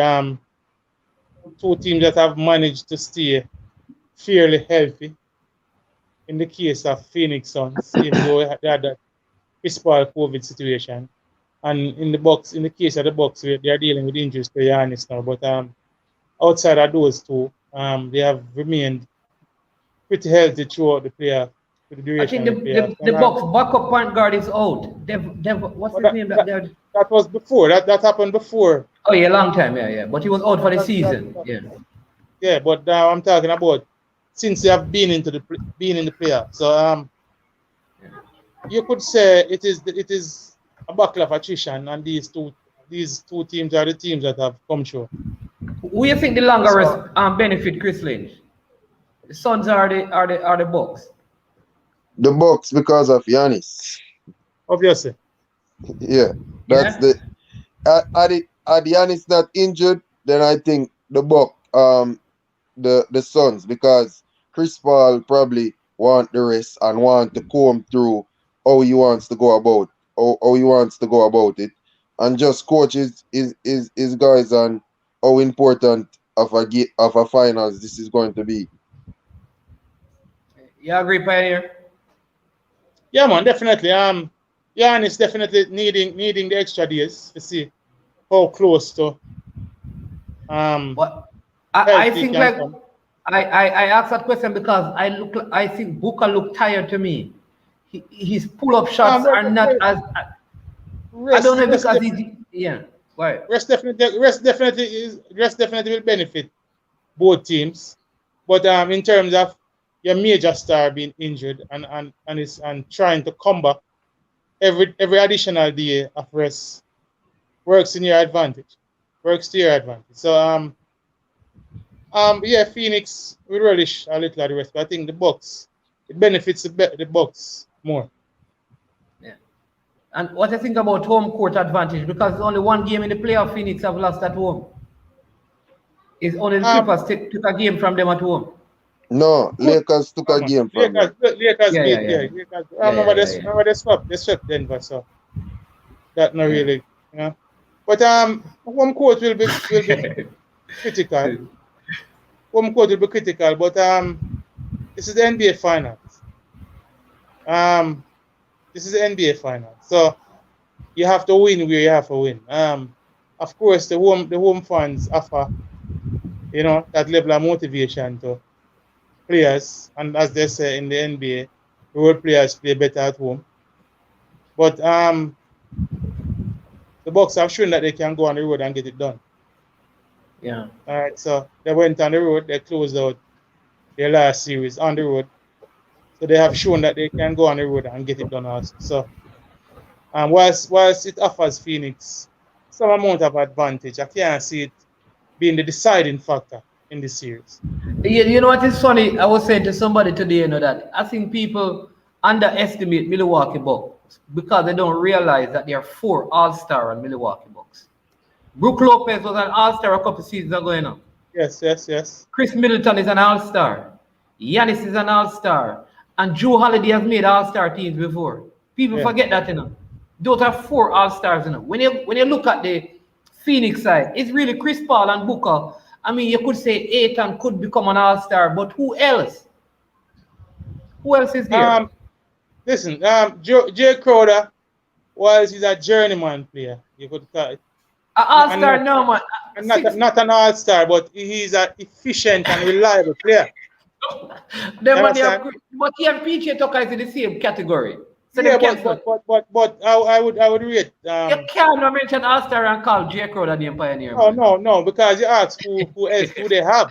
Speaker 3: Two teams that have managed to stay fairly healthy. In the case of Phoenix Suns, even though they had that Chris Paul COVID situation, and in the case of the Bucks, they are dealing with injuries to Giannis now. But outside of those two, they have remained pretty healthy throughout the playoff.
Speaker 2: I think the Bucks backup point guard is out. What's his name?
Speaker 3: That was before. That happened before.
Speaker 2: Oh yeah, long time. Yeah. But he was out for the season. Yeah.
Speaker 3: Yeah, but now I'm talking about since they have been in the playoffs. So you could say it is a battle of attrition, and these two teams are the teams that have come through.
Speaker 2: Who you think the longer benefit Chris Lynch? The Suns are the Bucks?
Speaker 4: The Bucks because of Giannis.
Speaker 3: Obviously.
Speaker 4: Yeah, that's the. Had Giannis not injured, then I think the the Suns, because Chris Paul probably want the rest and want to comb through how he wants to go about it, and just coach his guys on how important of a finals this is going to be.
Speaker 2: You agree, Pioneer?
Speaker 3: Yeah, man, definitely. Giannis definitely needing the extra days to see how close to.
Speaker 2: But I think like I asked that question because I think Booker looked tired to me. His pull-up shots are not as. I don't know because right.
Speaker 3: Rest definitely will benefit both teams, but in terms of your major star being injured and trying to combat every additional day of rest works to your advantage. So yeah, Phoenix will relish a little of the rest, but I think the Bucks, it benefits the Bucks more.
Speaker 2: Yeah. And what I think about home court advantage, because only one game in the playoff Phoenix have lost at home. It's only the Clippers took a game from them at home.
Speaker 4: No, Lakers took a game from them.
Speaker 3: Lakers beat. Remember they swept Denver, so that not really, you know. But home court will be critical. Home court will be critical, but this is the NBA Finals. This is the NBA Finals, so you have to win where you have to win. Of course, the home fans offer, you know, that level of motivation to players, and as they say in the NBA, role players play better at home. But the Bucks have shown that they can go on the road and get it done.
Speaker 2: Yeah.
Speaker 3: All right, so they went on the road, they closed out their last series on the road. So they have shown that they can go on the road and get it done also. So whilst it offers Phoenix some amount of advantage, I can't see it being the deciding factor in this series.
Speaker 2: You know what is funny? I was saying to somebody today, that I think people underestimate Milwaukee Bucks because they don't realize that there are 4 All-Star on Milwaukee Bucks. Brook Lopez was an All-Star a couple seasons ago,
Speaker 3: Yes.
Speaker 2: Chris Middleton is an All-Star. Giannis is an All-Star. And Drew Holiday has made All-Star teams before. People forget that, Those are 4 All-Stars, When you look at the Phoenix side, it's really Chris Paul and Booker. I mean, you could say Ayton could become an All-Star, but who else? Who else is there?
Speaker 3: Listen, Jay Crowder he's a journeyman player. You could call it.
Speaker 2: An All-Star, no, man.
Speaker 3: Not an All-Star, but he's an efficient and reliable player.
Speaker 2: But he and PJ Tucker is in the same category. So
Speaker 3: yeah, but I would rate.
Speaker 2: You can't mention All-Star and call Jay Crowder the Pioneer.
Speaker 3: No, because you ask who else do they have.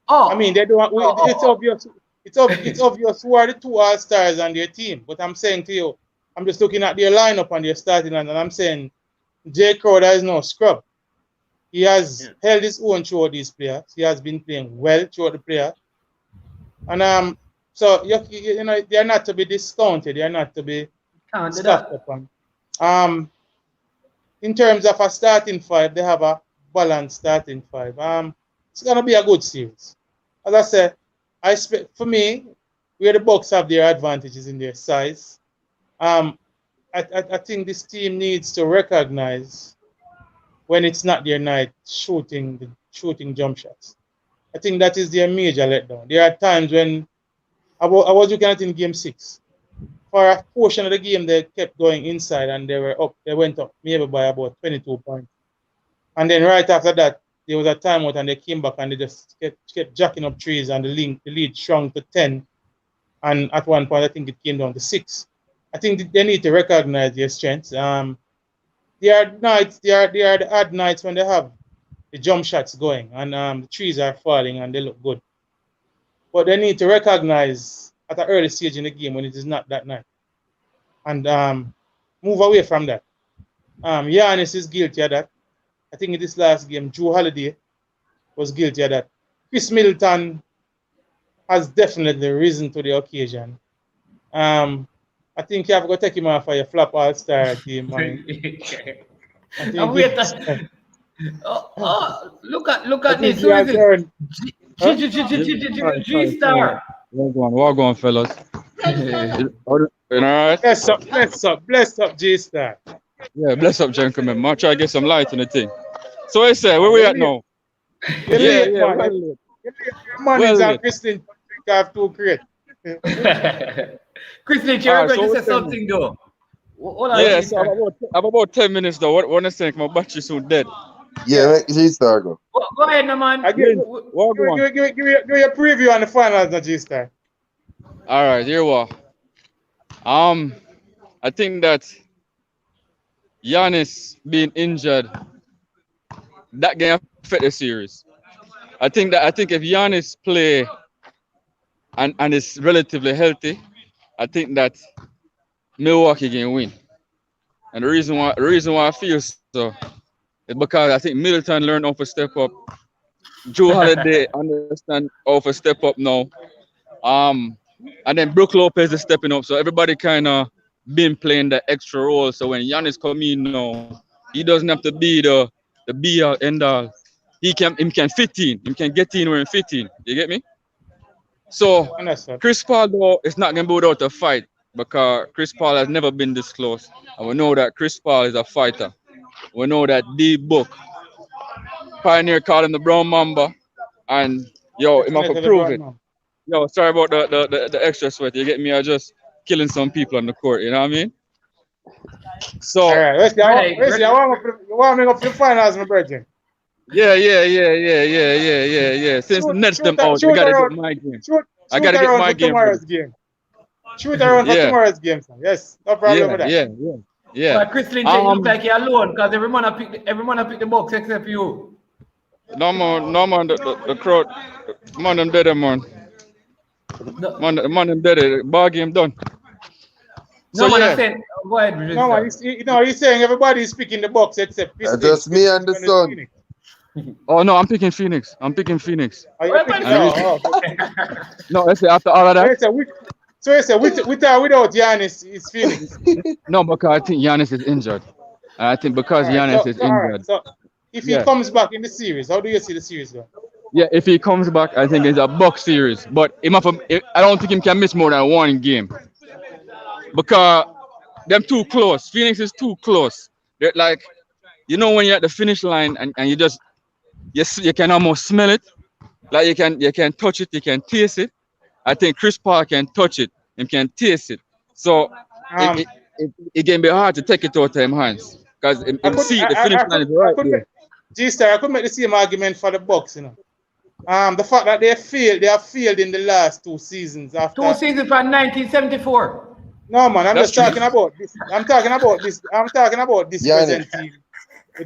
Speaker 3: I mean, they don't. It's obvious. It's obvious who are the 2 All-Stars on their team. But I'm saying to you, I'm just looking at their lineup and their starting line, and I'm saying Jay Crowder is no scrub. He has held his own throughout these players. He has been playing well throughout the player. And so you know they are not to be discounted. They are not to be stuffed upon. In terms of a starting 5, they have a balanced starting 5. It's gonna be a good series. As I said, I expect for me, where the Bucks have their advantages in their size. I think this team needs to recognize when it's not their night shooting jump shots. I think that is their major letdown. There are times when I was looking at in game 6. For a portion of the game, they kept going inside and they were up. They went up maybe by about 22 points. And then right after that, there was a timeout and they came back and they just kept jacking up trees and the lead shrunk to 10. And at one point, I think it came down to 6. I think they need to recognize their strengths. There are the odd nights when they have the jump shots going and the trees are falling and they look good. But they need to recognize at an early stage in the game when it is not that night. And move away from that. Giannis is guilty of that. I think in this last game, Drew Holiday was guilty of that. Chris Middleton has definitely risen to the occasion. I think you have to take him off for your flop All-Star team.
Speaker 2: Look at this. G-Star.
Speaker 5: Well going, fellas. Alright.
Speaker 3: Bless up, G-Star.
Speaker 5: Yeah, bless up, gentlemen. I'll try to get some light on the thing. So I say, where we at now?
Speaker 3: Money's on Christian have too great.
Speaker 2: Christian, you're going to say something though.
Speaker 5: Yeah, so I have about 10 minutes though. What I say, my battery soon dead.
Speaker 4: Yeah, G-Star go.
Speaker 2: Go ahead, no man.
Speaker 3: Give me a preview on the finals, no G-Star.
Speaker 5: All right, here we are. I think that Giannis being injured, that game affect the series. I think if Giannis play and is relatively healthy, I think that Milwaukee can win. And the reason why I feel so is because I think Middleton learned how to step up. Drew Holiday understand how to step up now. And then Brook Lopez is stepping up. So everybody kind of been playing the extra role. So when Giannis come in now, he doesn't have to be the be all end all. He can fit in. He can get in where he fit in. You get me? So Chris Paul though is not gonna be without a fight because Chris Paul has never been this close. And we know that Chris Paul is a fighter. We know that D-Book Pioneer called him the Brown Mamba. And yo, he must prove it. Yo, sorry about the extra sweat. You get me? I just killing some people on the court, you know what I mean? So
Speaker 3: all right, let's want me up to the finals, my brother.
Speaker 5: Yeah. Since the Nets them out, we gotta get my game. I gotta get my game.
Speaker 3: Shoot around for tomorrow's game, son. Yes, no problem with that.
Speaker 5: Yeah.
Speaker 2: But Chris Lynch, you look like you're alone because every man pick the box except you.
Speaker 5: No man, the crowd, man them dead, man. Man them dead. Ball game done.
Speaker 2: No man, I said, go ahead.
Speaker 3: No man, he's saying everybody is picking the box except Chris.
Speaker 4: Just me and the son.
Speaker 5: Oh no, I'm picking Phoenix. I'm picking Phoenix.
Speaker 3: Are you
Speaker 2: Well,
Speaker 3: picking?
Speaker 2: well,
Speaker 5: No, let's say after all of
Speaker 3: So
Speaker 5: that.
Speaker 3: it's a with or without Giannis, it's Phoenix.
Speaker 5: No, because I think Giannis is injured. And I think because
Speaker 3: All right.
Speaker 5: Giannis is
Speaker 3: All right.
Speaker 5: injured,
Speaker 3: So if he
Speaker 5: yeah,
Speaker 3: comes back in the series, how do you see the series go?
Speaker 5: yeah. If he comes back, I think it's a Buck series. But I don't think him can miss more than one game because them too close. Phoenix is too close. They're like, when you're at the finish line and you can almost smell it. Like you can touch it, you can taste it. I think Chris Paul can touch it and can taste it. So it,
Speaker 3: Um,
Speaker 5: it, it can be hard to take it out of him hands because
Speaker 3: I
Speaker 5: him
Speaker 3: could
Speaker 5: see the finish line is right
Speaker 3: make
Speaker 5: there.
Speaker 3: G-Star, I could make the same argument for the Bucks, The fact that they have failed in the last 2 seasons
Speaker 2: 2
Speaker 3: after.
Speaker 2: seasons from 1974.
Speaker 3: No man, I'm
Speaker 5: That's
Speaker 3: just
Speaker 5: true.
Speaker 3: talking about this. I'm talking about this
Speaker 4: Giannis.
Speaker 3: present team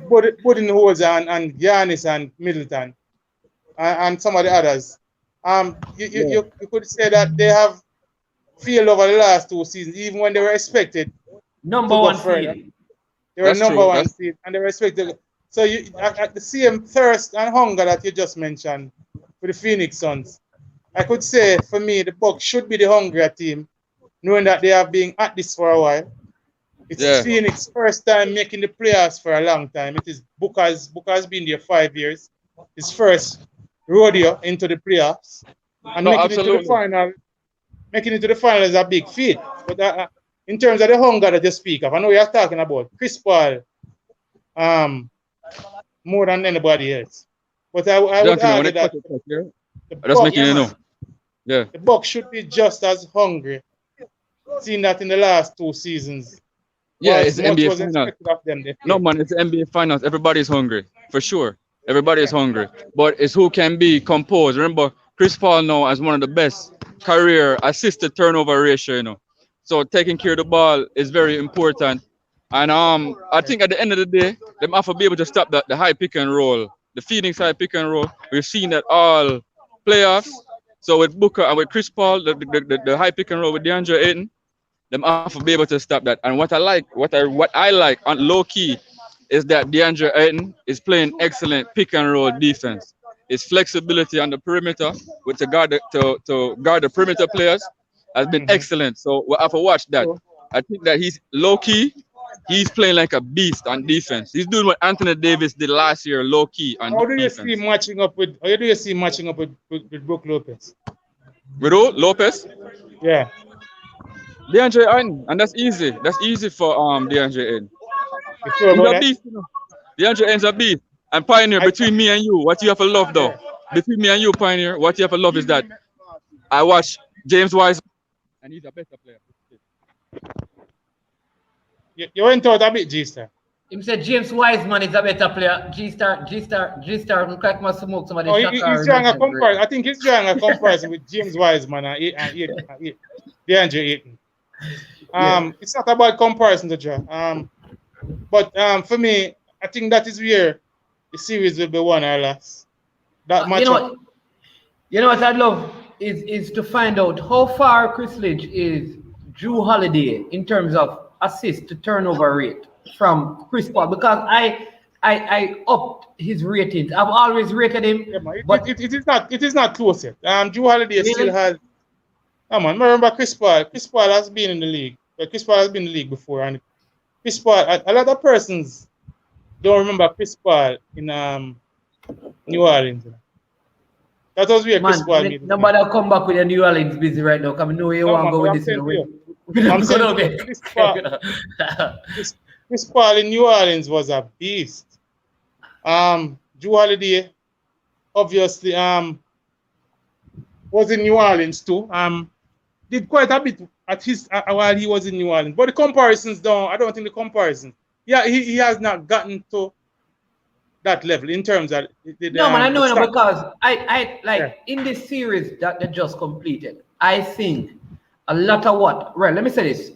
Speaker 3: with Budenholzer and Giannis and Middleton and some of the others. You could say that they have failed over the last 2 seasons, even when they were expected
Speaker 2: Number
Speaker 3: to go
Speaker 2: one
Speaker 3: further.
Speaker 2: seed.
Speaker 3: They were
Speaker 5: That's
Speaker 3: number
Speaker 5: true.
Speaker 3: one seed and they were expected. So at the same thirst and hunger that you just mentioned for the Phoenix Suns, I could say for me the Bucks should be the hungrier team, knowing that they have been at this for a while. It's
Speaker 5: Yeah.
Speaker 3: Phoenix' first time making the playoffs for a long time. It is Booker's been there 5 years. His first rodeo into the playoffs. And
Speaker 5: No,
Speaker 3: making it
Speaker 5: absolutely.
Speaker 3: to the final is a big feat. But in terms of the hunger that you speak of, I know you're talking about Chris Paul more than anybody else. But I would
Speaker 5: Definitely, when
Speaker 3: argue
Speaker 5: it
Speaker 3: that
Speaker 5: touches here,
Speaker 3: the
Speaker 5: that's
Speaker 3: Bucks,
Speaker 5: making you know. Yeah.
Speaker 3: the Bucks should be just as hungry, seeing that in the last 2 seasons.
Speaker 5: Yeah,
Speaker 3: as
Speaker 5: it's the
Speaker 3: much
Speaker 5: NBA
Speaker 3: was
Speaker 5: finals.
Speaker 3: expected of them. They
Speaker 5: No
Speaker 3: failed.
Speaker 5: man, it's the NBA finals. Everybody's hungry, for sure. Everybody is hungry. But it's who can be composed. Remember, Chris Paul now as one of the best career assisted turnover ratio, So taking care of the ball is very important. And I think at the end of the day, they have to be able to stop the high pick and roll, the Phoenix high pick and roll. We've seen that all playoffs. So with Booker and with Chris Paul, the high pick and roll with DeAndre Ayton, them have to be able to stop that. And what I like on low key is that DeAndre Ayton is playing excellent pick and roll defense. His flexibility on the perimeter with to guard the perimeter players has been excellent. So we have to watch that. I think that he's low key. He's playing like a beast on defense. He's doing what Anthony Davis did last year, low key on
Speaker 3: How do you
Speaker 5: defense.
Speaker 3: see matching up with? How do you see matching up with Brook Lopez?
Speaker 5: With who? Lopez,
Speaker 3: Yeah.
Speaker 5: DeAndre Ayton, and that's easy. That's easy for DeAndre Ayton.
Speaker 3: You sure
Speaker 5: He's
Speaker 3: about
Speaker 5: a
Speaker 3: that?
Speaker 5: beast, DeAndre Ayton's a beast. And Pioneer, between me and you, what you have to love though, between me and you, Pioneer, what you have to love is that I watch James Wise, and he's a better player.
Speaker 3: You went out a bit, G-Star.
Speaker 2: Him said James Wiseman is a better player. G-Star look like must smoke some of the
Speaker 3: Oh,
Speaker 2: Shaka
Speaker 3: he's drawing a comparison. I think he's drawing a comparison with James Wiseman and DeAndre Ayton. It's not a bad comparison to draw. But for me, I think that is where the series will be won or lost. That matchup.
Speaker 2: You know what I'd love is to find out how far Chris Lynch is Drew Holiday in terms of assist to turnover rate from Chris Paul, because I upped his ratings. I've always rated him,
Speaker 3: Yeah, man,
Speaker 2: but
Speaker 3: it is not close yet. Drew Holiday
Speaker 2: Really?
Speaker 3: still has. Come on, remember Chris Paul. Chris Paul has been in the league. Chris Paul has been in the league before, and Chris Paul. A lot of persons don't remember Chris Paul in New Orleans. That was where Chris Paul made it.
Speaker 2: nobody will come back with your New Orleans busy right now. Come know you
Speaker 3: No,
Speaker 2: want to
Speaker 3: man,
Speaker 2: go
Speaker 3: but
Speaker 2: with
Speaker 3: I'm
Speaker 2: this.
Speaker 3: saying
Speaker 2: You
Speaker 3: to
Speaker 2: know,
Speaker 3: you, I'm
Speaker 2: we-
Speaker 3: saying
Speaker 2: we-
Speaker 3: to you, Chris Paul in New Orleans was a beast. Drew Holiday obviously was in New Orleans too. Did quite a bit at his while he was in New Orleans. But the comparisons I don't think the comparisons. Yeah, he has not gotten to that level in terms of
Speaker 2: No, man, I know
Speaker 3: the
Speaker 2: it
Speaker 3: stats.
Speaker 2: because I like in this series that they just completed. I think a lot of let me say this,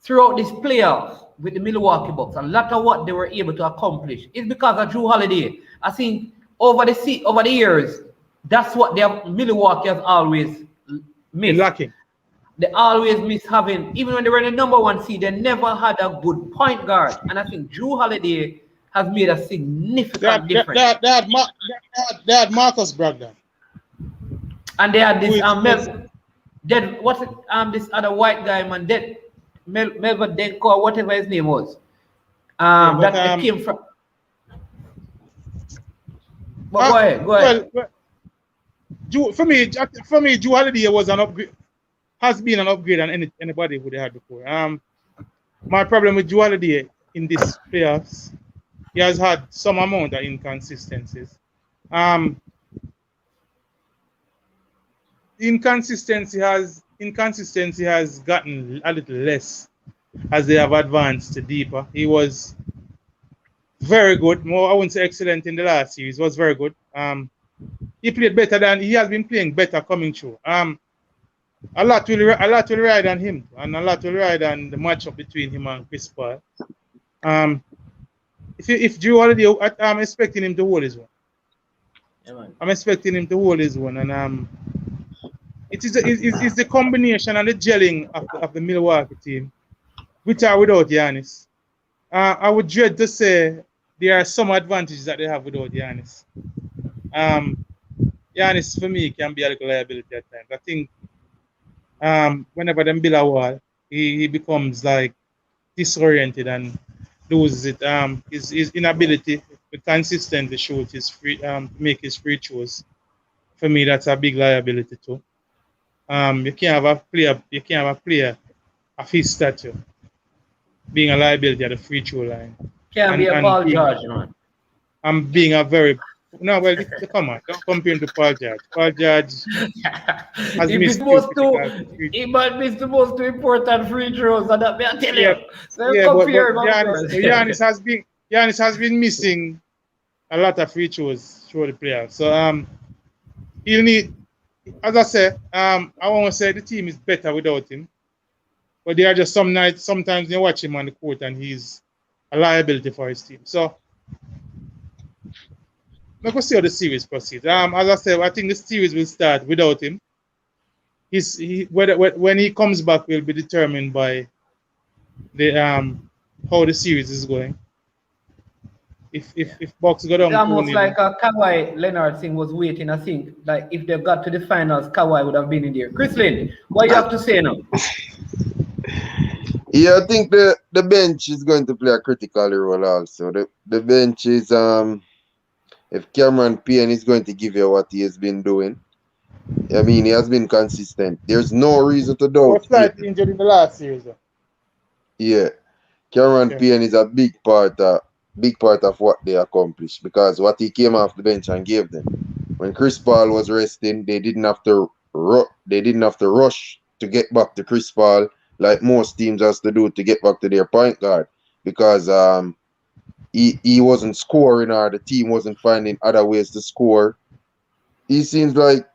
Speaker 2: throughout this playoffs with the Milwaukee Bucks, a lot of what they were able to accomplish is because of Drew Holiday. I think over the years, that's what Milwaukee has always missed.
Speaker 3: Lacking.
Speaker 2: They always miss having, even when they were in the number 1 seed, they never had a good point guard. And I think Drew Holiday has made a significant difference.
Speaker 3: They had Marcus Brogdon.
Speaker 2: And they had this
Speaker 3: Who is-
Speaker 2: what's it, this other white guy, man, Melvin Denko, whatever his name was. That came from. But go ahead.
Speaker 3: Well, for me, Drew Holiday was an upgrade, has been an upgrade on anybody who they had before. My problem with Drew Holiday in this playoffs, he has had some amount of inconsistencies. Inconsistency has gotten a little less as they have advanced deeper. He was very good. More, I wouldn't say excellent in the last series. Was very good. He played better than he has been playing better coming through. A lot will ride on him, and a lot will ride on the matchup between him and Chris Paul. If Drew Holiday, I'm expecting him to hold his one.
Speaker 2: Yeah,
Speaker 3: I'm expecting him to hold his one, and it's the combination and the gelling of the Milwaukee team, with or without Giannis. I would dread to say there are some advantages that they have without Giannis. Giannis, for me, can be a little liability at times. I think whenever they build a wall, he becomes like disoriented and loses it. His inability to consistently shoot his free, make his free throws. For me, that's a big liability too. You can't have a player of his stature being a liability at the free throw line.
Speaker 2: Can't be a Paul George, man.
Speaker 3: I'm being a very come on, don't compare him to Paul George. Paul George has missed
Speaker 2: he might miss the most important free throws, and that I tell you. So
Speaker 3: but Giannis has been missing a lot of free throws through the playoffs. So he'll need, as I said, I won't say the team is better without him. But there are just some nights, sometimes you watch him on the court and he's a liability for his team. So let's see how the series proceeds. As I said, I think the series will start without him. When he comes back will be determined by the how the series is going. If Bucks go down,
Speaker 2: it's almost like a Kawhi Leonard thing was waiting. I think like if they got to the finals, Kawhi would have been in there. Chris Lynn, what you have to say now?
Speaker 4: Yeah, I think the bench is going to play a critical role also. The bench is if Cameron Payne is going to give you what he has been doing, I mean he has been consistent. There's no reason to doubt.
Speaker 3: Was slightly injured in the last series.
Speaker 4: Yeah, Cameron Payne is a big part of what they accomplished because what he came off the bench and gave them. When Chris Paul was resting, they didn't have to rush to get back to Chris Paul like most teams has to do to get back to their point guard because he wasn't scoring or the team wasn't finding other ways to score. He seems like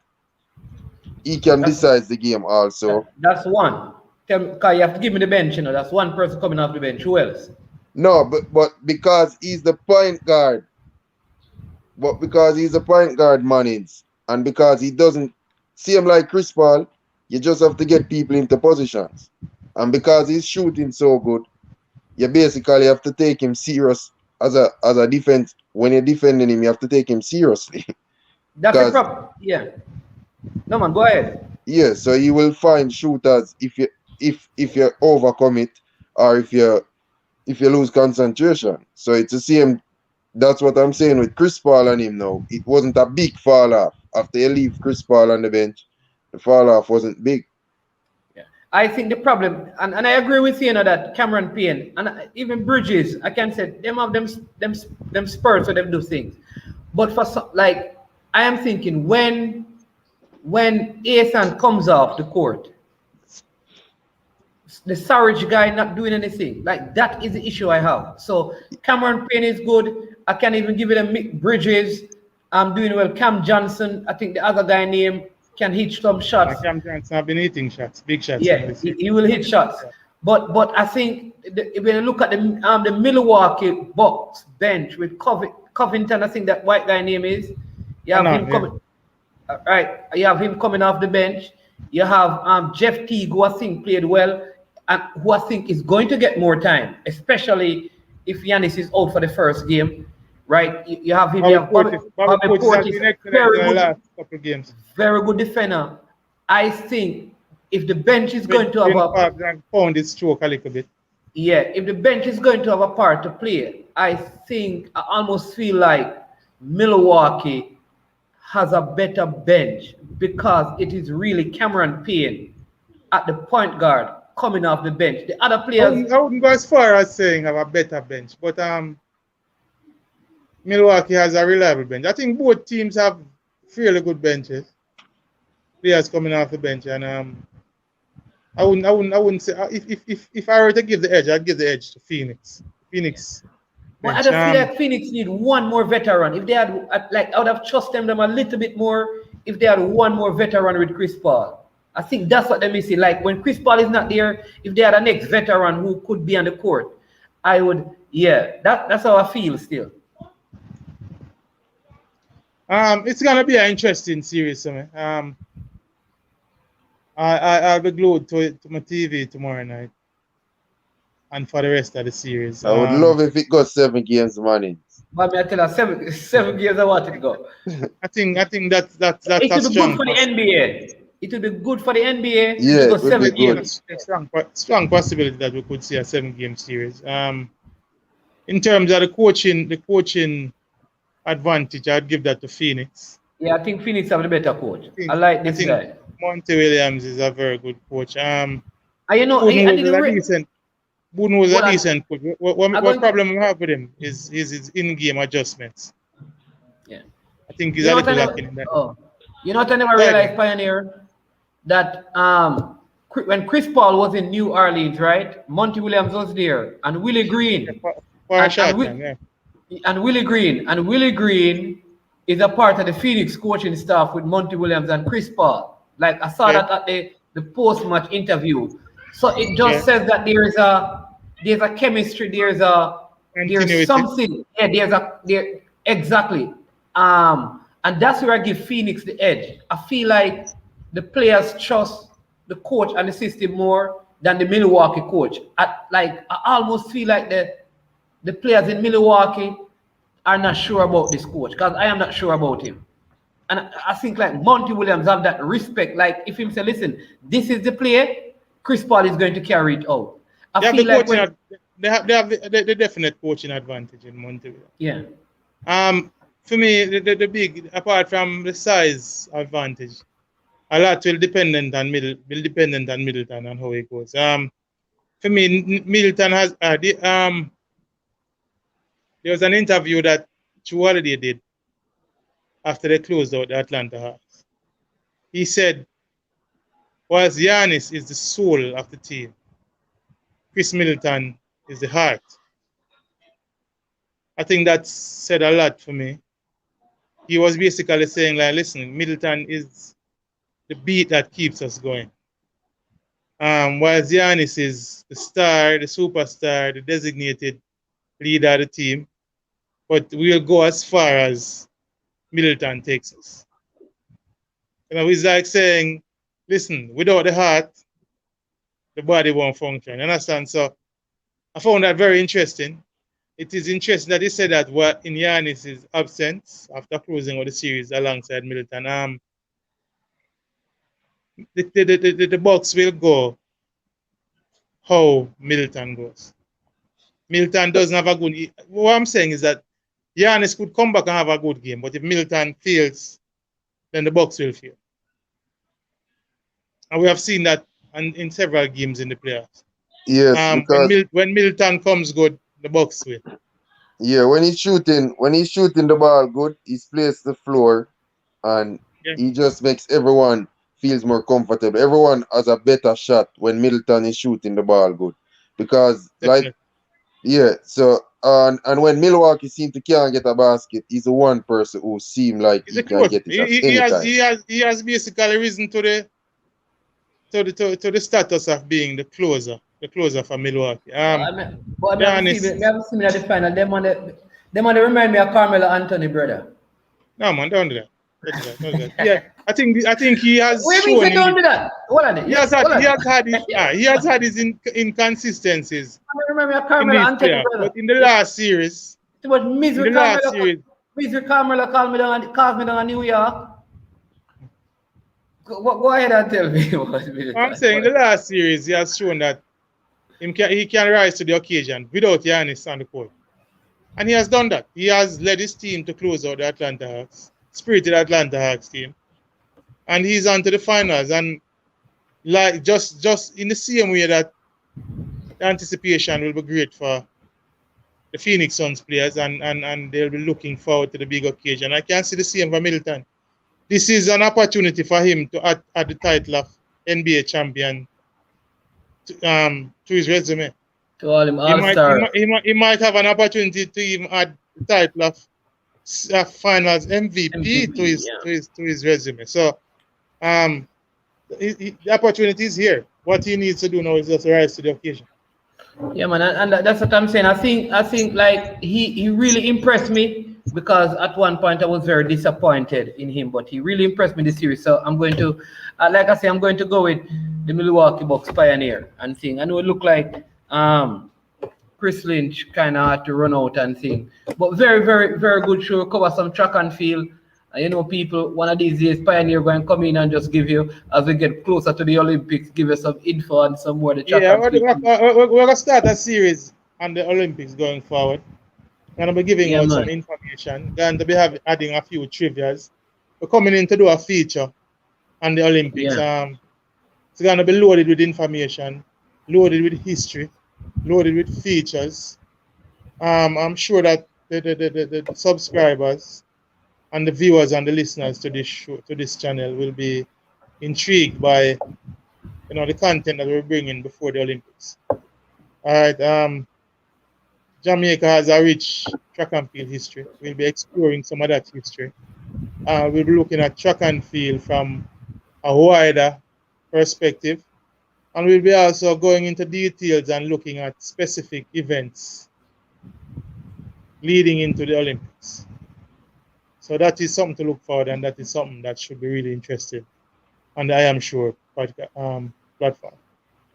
Speaker 4: he can decide the game also.
Speaker 2: That's one. Because you have to give me the bench, you know. That's one person coming off the bench. Who else?
Speaker 4: No, but because he's the point guard. But because he's the point guard, Mannings, and because he doesn't see him like Chris Paul, you just have to get people into positions. And because he's shooting so good, you basically have to take him serious as a defense. When you're defending him, you have to take him seriously.
Speaker 2: That's the problem. Yeah. No man, go ahead.
Speaker 4: Yeah, so you will find shooters if you overcome it or if you lose concentration. So it's the same. That's what I'm saying with Chris Paul and him now. It wasn't a big fall off after you leave Chris Paul on the bench. The fall off wasn't big.
Speaker 2: Yeah, I think the problem, and I agree with you, that Cameron Payne and even Bridges, I can say them have them spurts so them do things. But for some, like I am thinking when Ethan comes off the court, the Sarge guy not doing anything. Like that is the issue I have. So Cameron Payne is good. I can even give it a Mick Bridges. I'm doing well. Cam Johnson, I think the other guy named can hit some shots.
Speaker 3: Cam Johnson have been hitting shots, big shots.
Speaker 2: Yeah, he will hit shots. But I think when you look at the Milwaukee Bucks bench with Covington, I think that white guy name is. You have him coming. Right, you have him coming off the bench. You have Jeff Teague, who I think played well, and who I think is going to get more time, especially if Giannis is out for the first game, right? You have him.
Speaker 3: Bobby
Speaker 2: You have
Speaker 3: Portis has
Speaker 2: Portis,
Speaker 3: been excellent
Speaker 2: very
Speaker 3: in the
Speaker 2: good,
Speaker 3: last couple of games.
Speaker 2: very good defender. I think if the bench is going to have
Speaker 3: Quinn
Speaker 2: a
Speaker 3: Park found his stroke a little bit.
Speaker 2: if the bench is going to have a part to play, I think I almost feel like Milwaukee has a better bench because it is really Cameron Payne at the point guard coming off the bench. The other players,
Speaker 3: I wouldn't go as far as saying have a better bench, but Milwaukee has a reliable bench. I think both teams have fairly good benches. Players coming off the bench, and I wouldn't say if I were to give the edge, I'd give the edge to Phoenix.
Speaker 2: but I
Speaker 3: Bench.
Speaker 2: just feel like Phoenix need one more veteran. If they had, like, I would have trusted them a little bit more if they had one more veteran with Chris Paul. I think that's what they're missing. Like, when Chris Paul is not there, if they had a next veteran who could be on the court, I would, that's how I feel still.
Speaker 3: It's gonna be an interesting series for me. I'll be glued to my TV tomorrow night and for the rest of the series.
Speaker 4: I would love if it got 7 games, man.
Speaker 2: But I tell you, seven games I want it to go.
Speaker 3: I think that's
Speaker 2: It
Speaker 3: a
Speaker 2: would be good
Speaker 3: strong
Speaker 2: for the NBA. It would be good for the NBA.
Speaker 4: Yeah,
Speaker 2: to go
Speaker 4: it would be
Speaker 2: 7
Speaker 4: good.
Speaker 2: games.
Speaker 3: strong possibility that we could see a 7-game series. In terms of the coaching advantage, I'd give that to Phoenix.
Speaker 2: Yeah, I think Phoenix have the better coach. I like this guy.
Speaker 3: Monty Williams is a very good coach.
Speaker 2: And you know,
Speaker 3: Boone was
Speaker 2: What
Speaker 3: a
Speaker 2: I-
Speaker 3: decent coach. What problem we have with him is his in-game adjustments.
Speaker 2: Yeah.
Speaker 3: I think he's
Speaker 2: You
Speaker 3: a
Speaker 2: know what I
Speaker 3: little
Speaker 2: never,
Speaker 3: lacking in that.
Speaker 2: you know what I never realized, Pioneer? That when Chris Paul was in New Orleans, right? Monty Williams was there, and Willie Green.
Speaker 3: For a
Speaker 2: And-
Speaker 3: short
Speaker 2: and we-
Speaker 3: time, yeah.
Speaker 2: And Willie Green is a part of the Phoenix coaching staff with Monty Williams and Chris Paul. Like, I saw
Speaker 3: Yeah.
Speaker 2: that at the post-match interview. So it just
Speaker 3: Yeah.
Speaker 2: says that there's a chemistry, there's
Speaker 3: Continuity.
Speaker 2: something. Yeah, exactly. And that's where I give Phoenix the edge. I feel like the players trust the coach and the system more than the Milwaukee coach. I almost feel like the players in Milwaukee are not sure about this coach because I am not sure about him. And I think like Monty Williams have that respect. Like, if him say, listen, this is the play, Chris Paul is going to carry it out. I
Speaker 3: They have
Speaker 2: feel like
Speaker 3: they have the definite coaching advantage in Monty Williams.
Speaker 2: yeah.
Speaker 3: For me, the big, apart from the size advantage, a lot will dependent on Middleton and how it goes. For me, Middleton has there was an interview that True Holiday did after they closed out the Atlanta Hawks. He said, whilst Giannis is the soul of the team, Chris Middleton is the heart. I think that said a lot for me. He was basically saying, like, listen, Middleton is the beat that keeps us going. Whilst Giannis is the star, the superstar, the designated leader of the team, but we'll go as far as Middleton takes us. You know, it's like saying, listen, without the heart, the body won't function. You understand? So I found that very interesting. It is interesting that he said that what in Giannis' absence after closing out the series alongside Middleton, the Bucks will go how Middleton goes. Middleton doesn't have a good. What I'm saying is that Giannis could come back and have a good game, but if Middleton fails, then the Bucks will fail. And we have seen that in several games in the playoffs.
Speaker 4: Yes, because
Speaker 3: when Middleton comes good, the Bucks win.
Speaker 4: yeah, when he's shooting the ball good, he's placed the floor, and
Speaker 3: Yeah.
Speaker 4: he just makes everyone feels more comfortable. Everyone has a better shot when Middleton is shooting the ball good, because
Speaker 3: Definitely.
Speaker 4: so and when Milwaukee seem to can't get a basket, he's the one person who seem like
Speaker 3: He's
Speaker 4: he
Speaker 3: a
Speaker 4: can
Speaker 3: close.
Speaker 4: get it at any time.
Speaker 3: He has basically risen to the status of being the closer for Milwaukee.
Speaker 2: But I
Speaker 3: Giannis-
Speaker 2: haven't seen me at the final. Them on they remind me of Carmelo Anthony, brother.
Speaker 3: No man, don't do that. Don't do that. Yeah, I think he has
Speaker 2: Wait,
Speaker 3: shown
Speaker 2: we don't do that. Hold on.
Speaker 3: he has had his inconsistencies
Speaker 2: I remember
Speaker 3: in
Speaker 2: Carmelo
Speaker 3: these
Speaker 2: Anthony,
Speaker 3: playoffs,
Speaker 2: brother.
Speaker 3: but in the last series,
Speaker 2: But
Speaker 3: in the last series,
Speaker 2: Misery Carmelo called me down in New York. Go ahead and tell me what
Speaker 3: I'm saying in the last series, he has shown that he can rise to the occasion without Giannis on the court. And he has done that. He has led his team to close out the Atlanta Hawks, spirited Atlanta Hawks team. And he's on to the finals. And like just in the same way that the anticipation will be great for the Phoenix Suns players and they'll be looking forward to the big occasion. I can see the same for Middleton. This is an opportunity for him to add the title of NBA champion to his resume.
Speaker 2: To all him all-star.
Speaker 3: He might have an opportunity to even add the title of finals MVP to his resume. So the opportunity is here. What he needs to do now is just rise to the occasion.
Speaker 2: Yeah, man, and that's what I'm saying. I think like he really impressed me because at one point I was very disappointed in him, but he really impressed me this series. So I'm going to, like I say, I'm going to go with the Milwaukee Bucks Pioneer and thing. I know it looked like Chris Lynch kind of had to run out and thing, but very, very, very good show. Cover some track and field. You know, people, one of these days, Pioneer going to come in and just give you, as we get closer to the Olympics, give you some info and some more.
Speaker 3: Yeah, we're going to start a series on the Olympics going forward. We're going to be giving out some information. Going to be adding a few trivias. We're coming in to do a feature on the Olympics.
Speaker 2: Yeah.
Speaker 3: It's going to be loaded with information, loaded with history, loaded with features. I'm sure that the subscribers and the viewers and the listeners to this show, to this channel, will be intrigued by, the content that we're bringing before the Olympics. All right. Jamaica has a rich track and field history. We'll be exploring some of that history. We'll be looking at track and field from a wider perspective, and we'll be also going into details and looking at specific events leading into the Olympics. So that is something to look forward, and that is something that should be really interesting on the I Am Sure platform.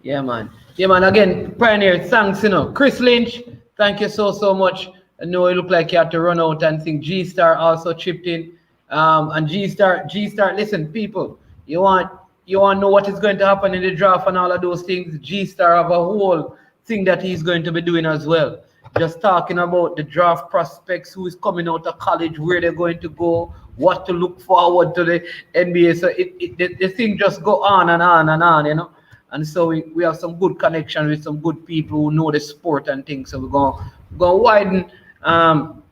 Speaker 2: Yeah, man. Again, Pioneer, thanks, Chris Lynch, thank you so much. I know it looked like you had to run out and think G-Star also chipped in. And G-Star, listen, people, you want to know what is going to happen in the draft and all of those things. G-Star have a whole thing that he's going to be doing as well. Just talking about the draft prospects, who is coming out of college, where they're going to go, what to look forward to the NBA. So the thing just go on and on and on, And so we have some good connection with some good people who know the sport and things. So we're going to widen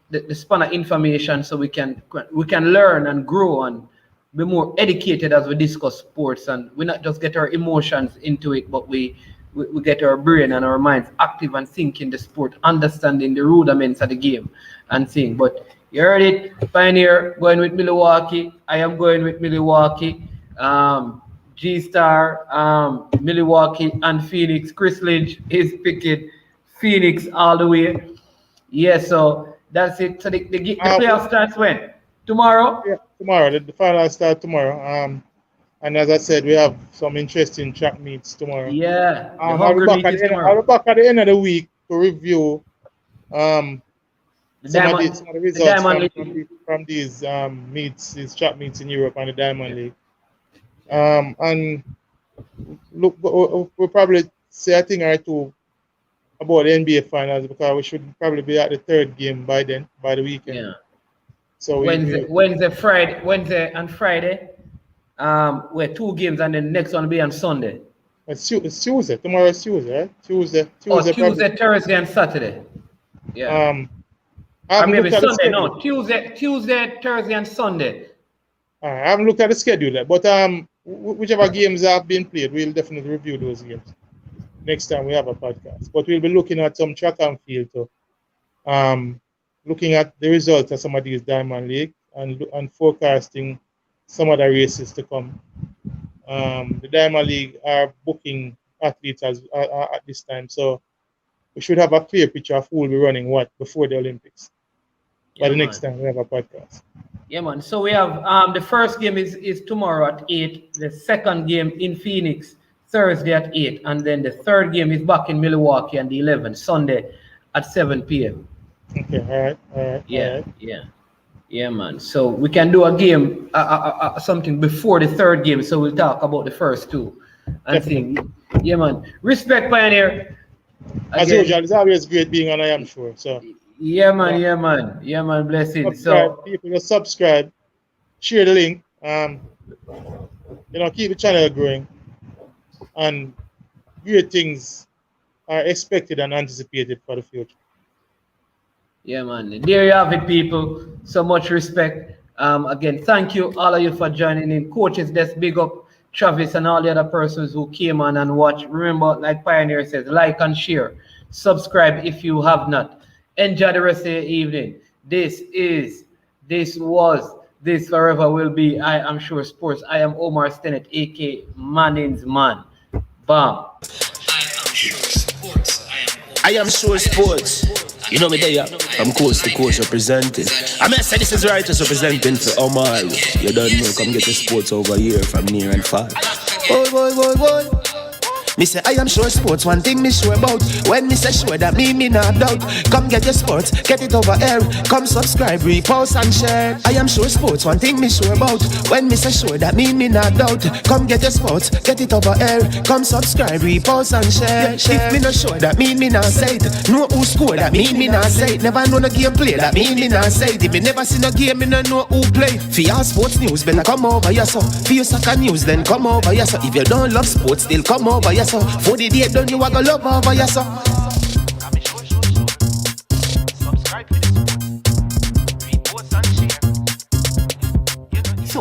Speaker 2: the span of information so we can learn and grow and be more educated as we discuss sports. And we not just get our emotions into it, but we get our brain and our minds active and thinking the sport, understanding the rudiments of the game and thing. But you heard it, Pioneer going with Milwaukee. I am going with Milwaukee. G-Star, Milwaukee and Phoenix. Chris Lynch is picking Phoenix all the way. Yeah, so that's it. So the playoff starts when? Tomorrow?
Speaker 3: Yeah, tomorrow. The final start tomorrow. And as I said, we have some interesting track meets tomorrow.
Speaker 2: Yeah.
Speaker 3: I'll be back at the end of the week to review some of the results from these meets, these track meets in Europe and the Diamond League. And look, we'll probably say a thing or two about the NBA finals because we should probably be at the third game by the weekend.
Speaker 2: Yeah.
Speaker 3: So
Speaker 2: Wednesday and Friday. We're 2 games and the next one will be on Sunday.
Speaker 3: It's Tuesday. Tomorrow is Tuesday, right? Tuesday,
Speaker 2: Thursday, and Saturday. Yeah. Or maybe Sunday. No, Tuesday, Thursday, and Sunday.
Speaker 3: I haven't looked at the schedule yet, but whichever games have been played, we'll definitely review those games next time we have a podcast. But we'll be looking at some track and field too. Looking at the results of some of these Diamond League and forecasting some other races to come. The Diamond League are booking athletes at this time, so we should have a clear picture of who will be running what before the Olympics. By the next time we have a podcast.
Speaker 2: Yeah, man. So we have the first game is tomorrow at 8. The second game in Phoenix Thursday at 8, and then the third game is back in Milwaukee on the 11th Sunday at 7 p.m.
Speaker 3: Okay, all right.
Speaker 2: Yeah, man. So we can do a game, something before the third game. So we'll talk about the first two and thing. Yeah, man. Respect, Pioneer.
Speaker 3: As usual, it's always great being on I Am Sure. So
Speaker 2: yeah, man. Blessings. So
Speaker 3: people just subscribe, share the link. Keep the channel growing, and great things are expected and anticipated for the future.
Speaker 2: yeah, man. There you have it, people. So much respect. Again, thank you all of you for joining in. Coaches, let's big up Travis and all the other persons who came on and watched. Remember, like Pioneer says, like and share. Subscribe if you have not. Enjoy the rest of the evening. This forever will be I Am Sure Sports. I am Omar Stennett, aka Manning's Man. Bam.
Speaker 1: I Am Sure Sports. You know me there, from coast to coast representing. I mean, I say this is Righteous representing for Omar. You don't know, come get your sports over here from near and far. Boy. Me say I am sure sports, one thing me sure about. When me say sure, that me not doubt. Come get your sports, get it over here. Come subscribe, repost and share. I am sure sports, one thing me sure about. When me say sure, that me not doubt. Come get your sports, get it over here. Come subscribe, repost and share. If me not sure, that me not say it. Know who score, that me not say it. Never know no game play, that me not say it. If me never see no game, me not know who play. For your sports news, better come over here so. For your soccer news, then come over here so. If you don't love sports, still come over here so. For the day done, you a go love over here so.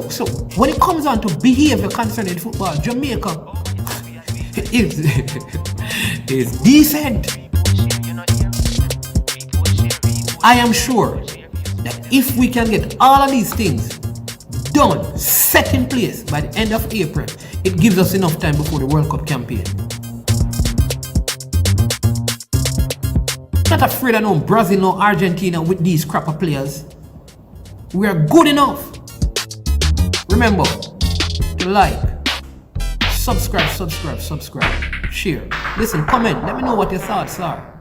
Speaker 6: So when it comes on to behavior concerning football, Jamaica is decent. I am sure that if we can get all of these things done, set in place by the end of April, it gives us enough time before the World Cup campaign. Not afraid of no Brazil, no Argentina with these crap of players. We are good enough. Remember to like, subscribe, share. Listen, comment. Let me know what your thoughts are.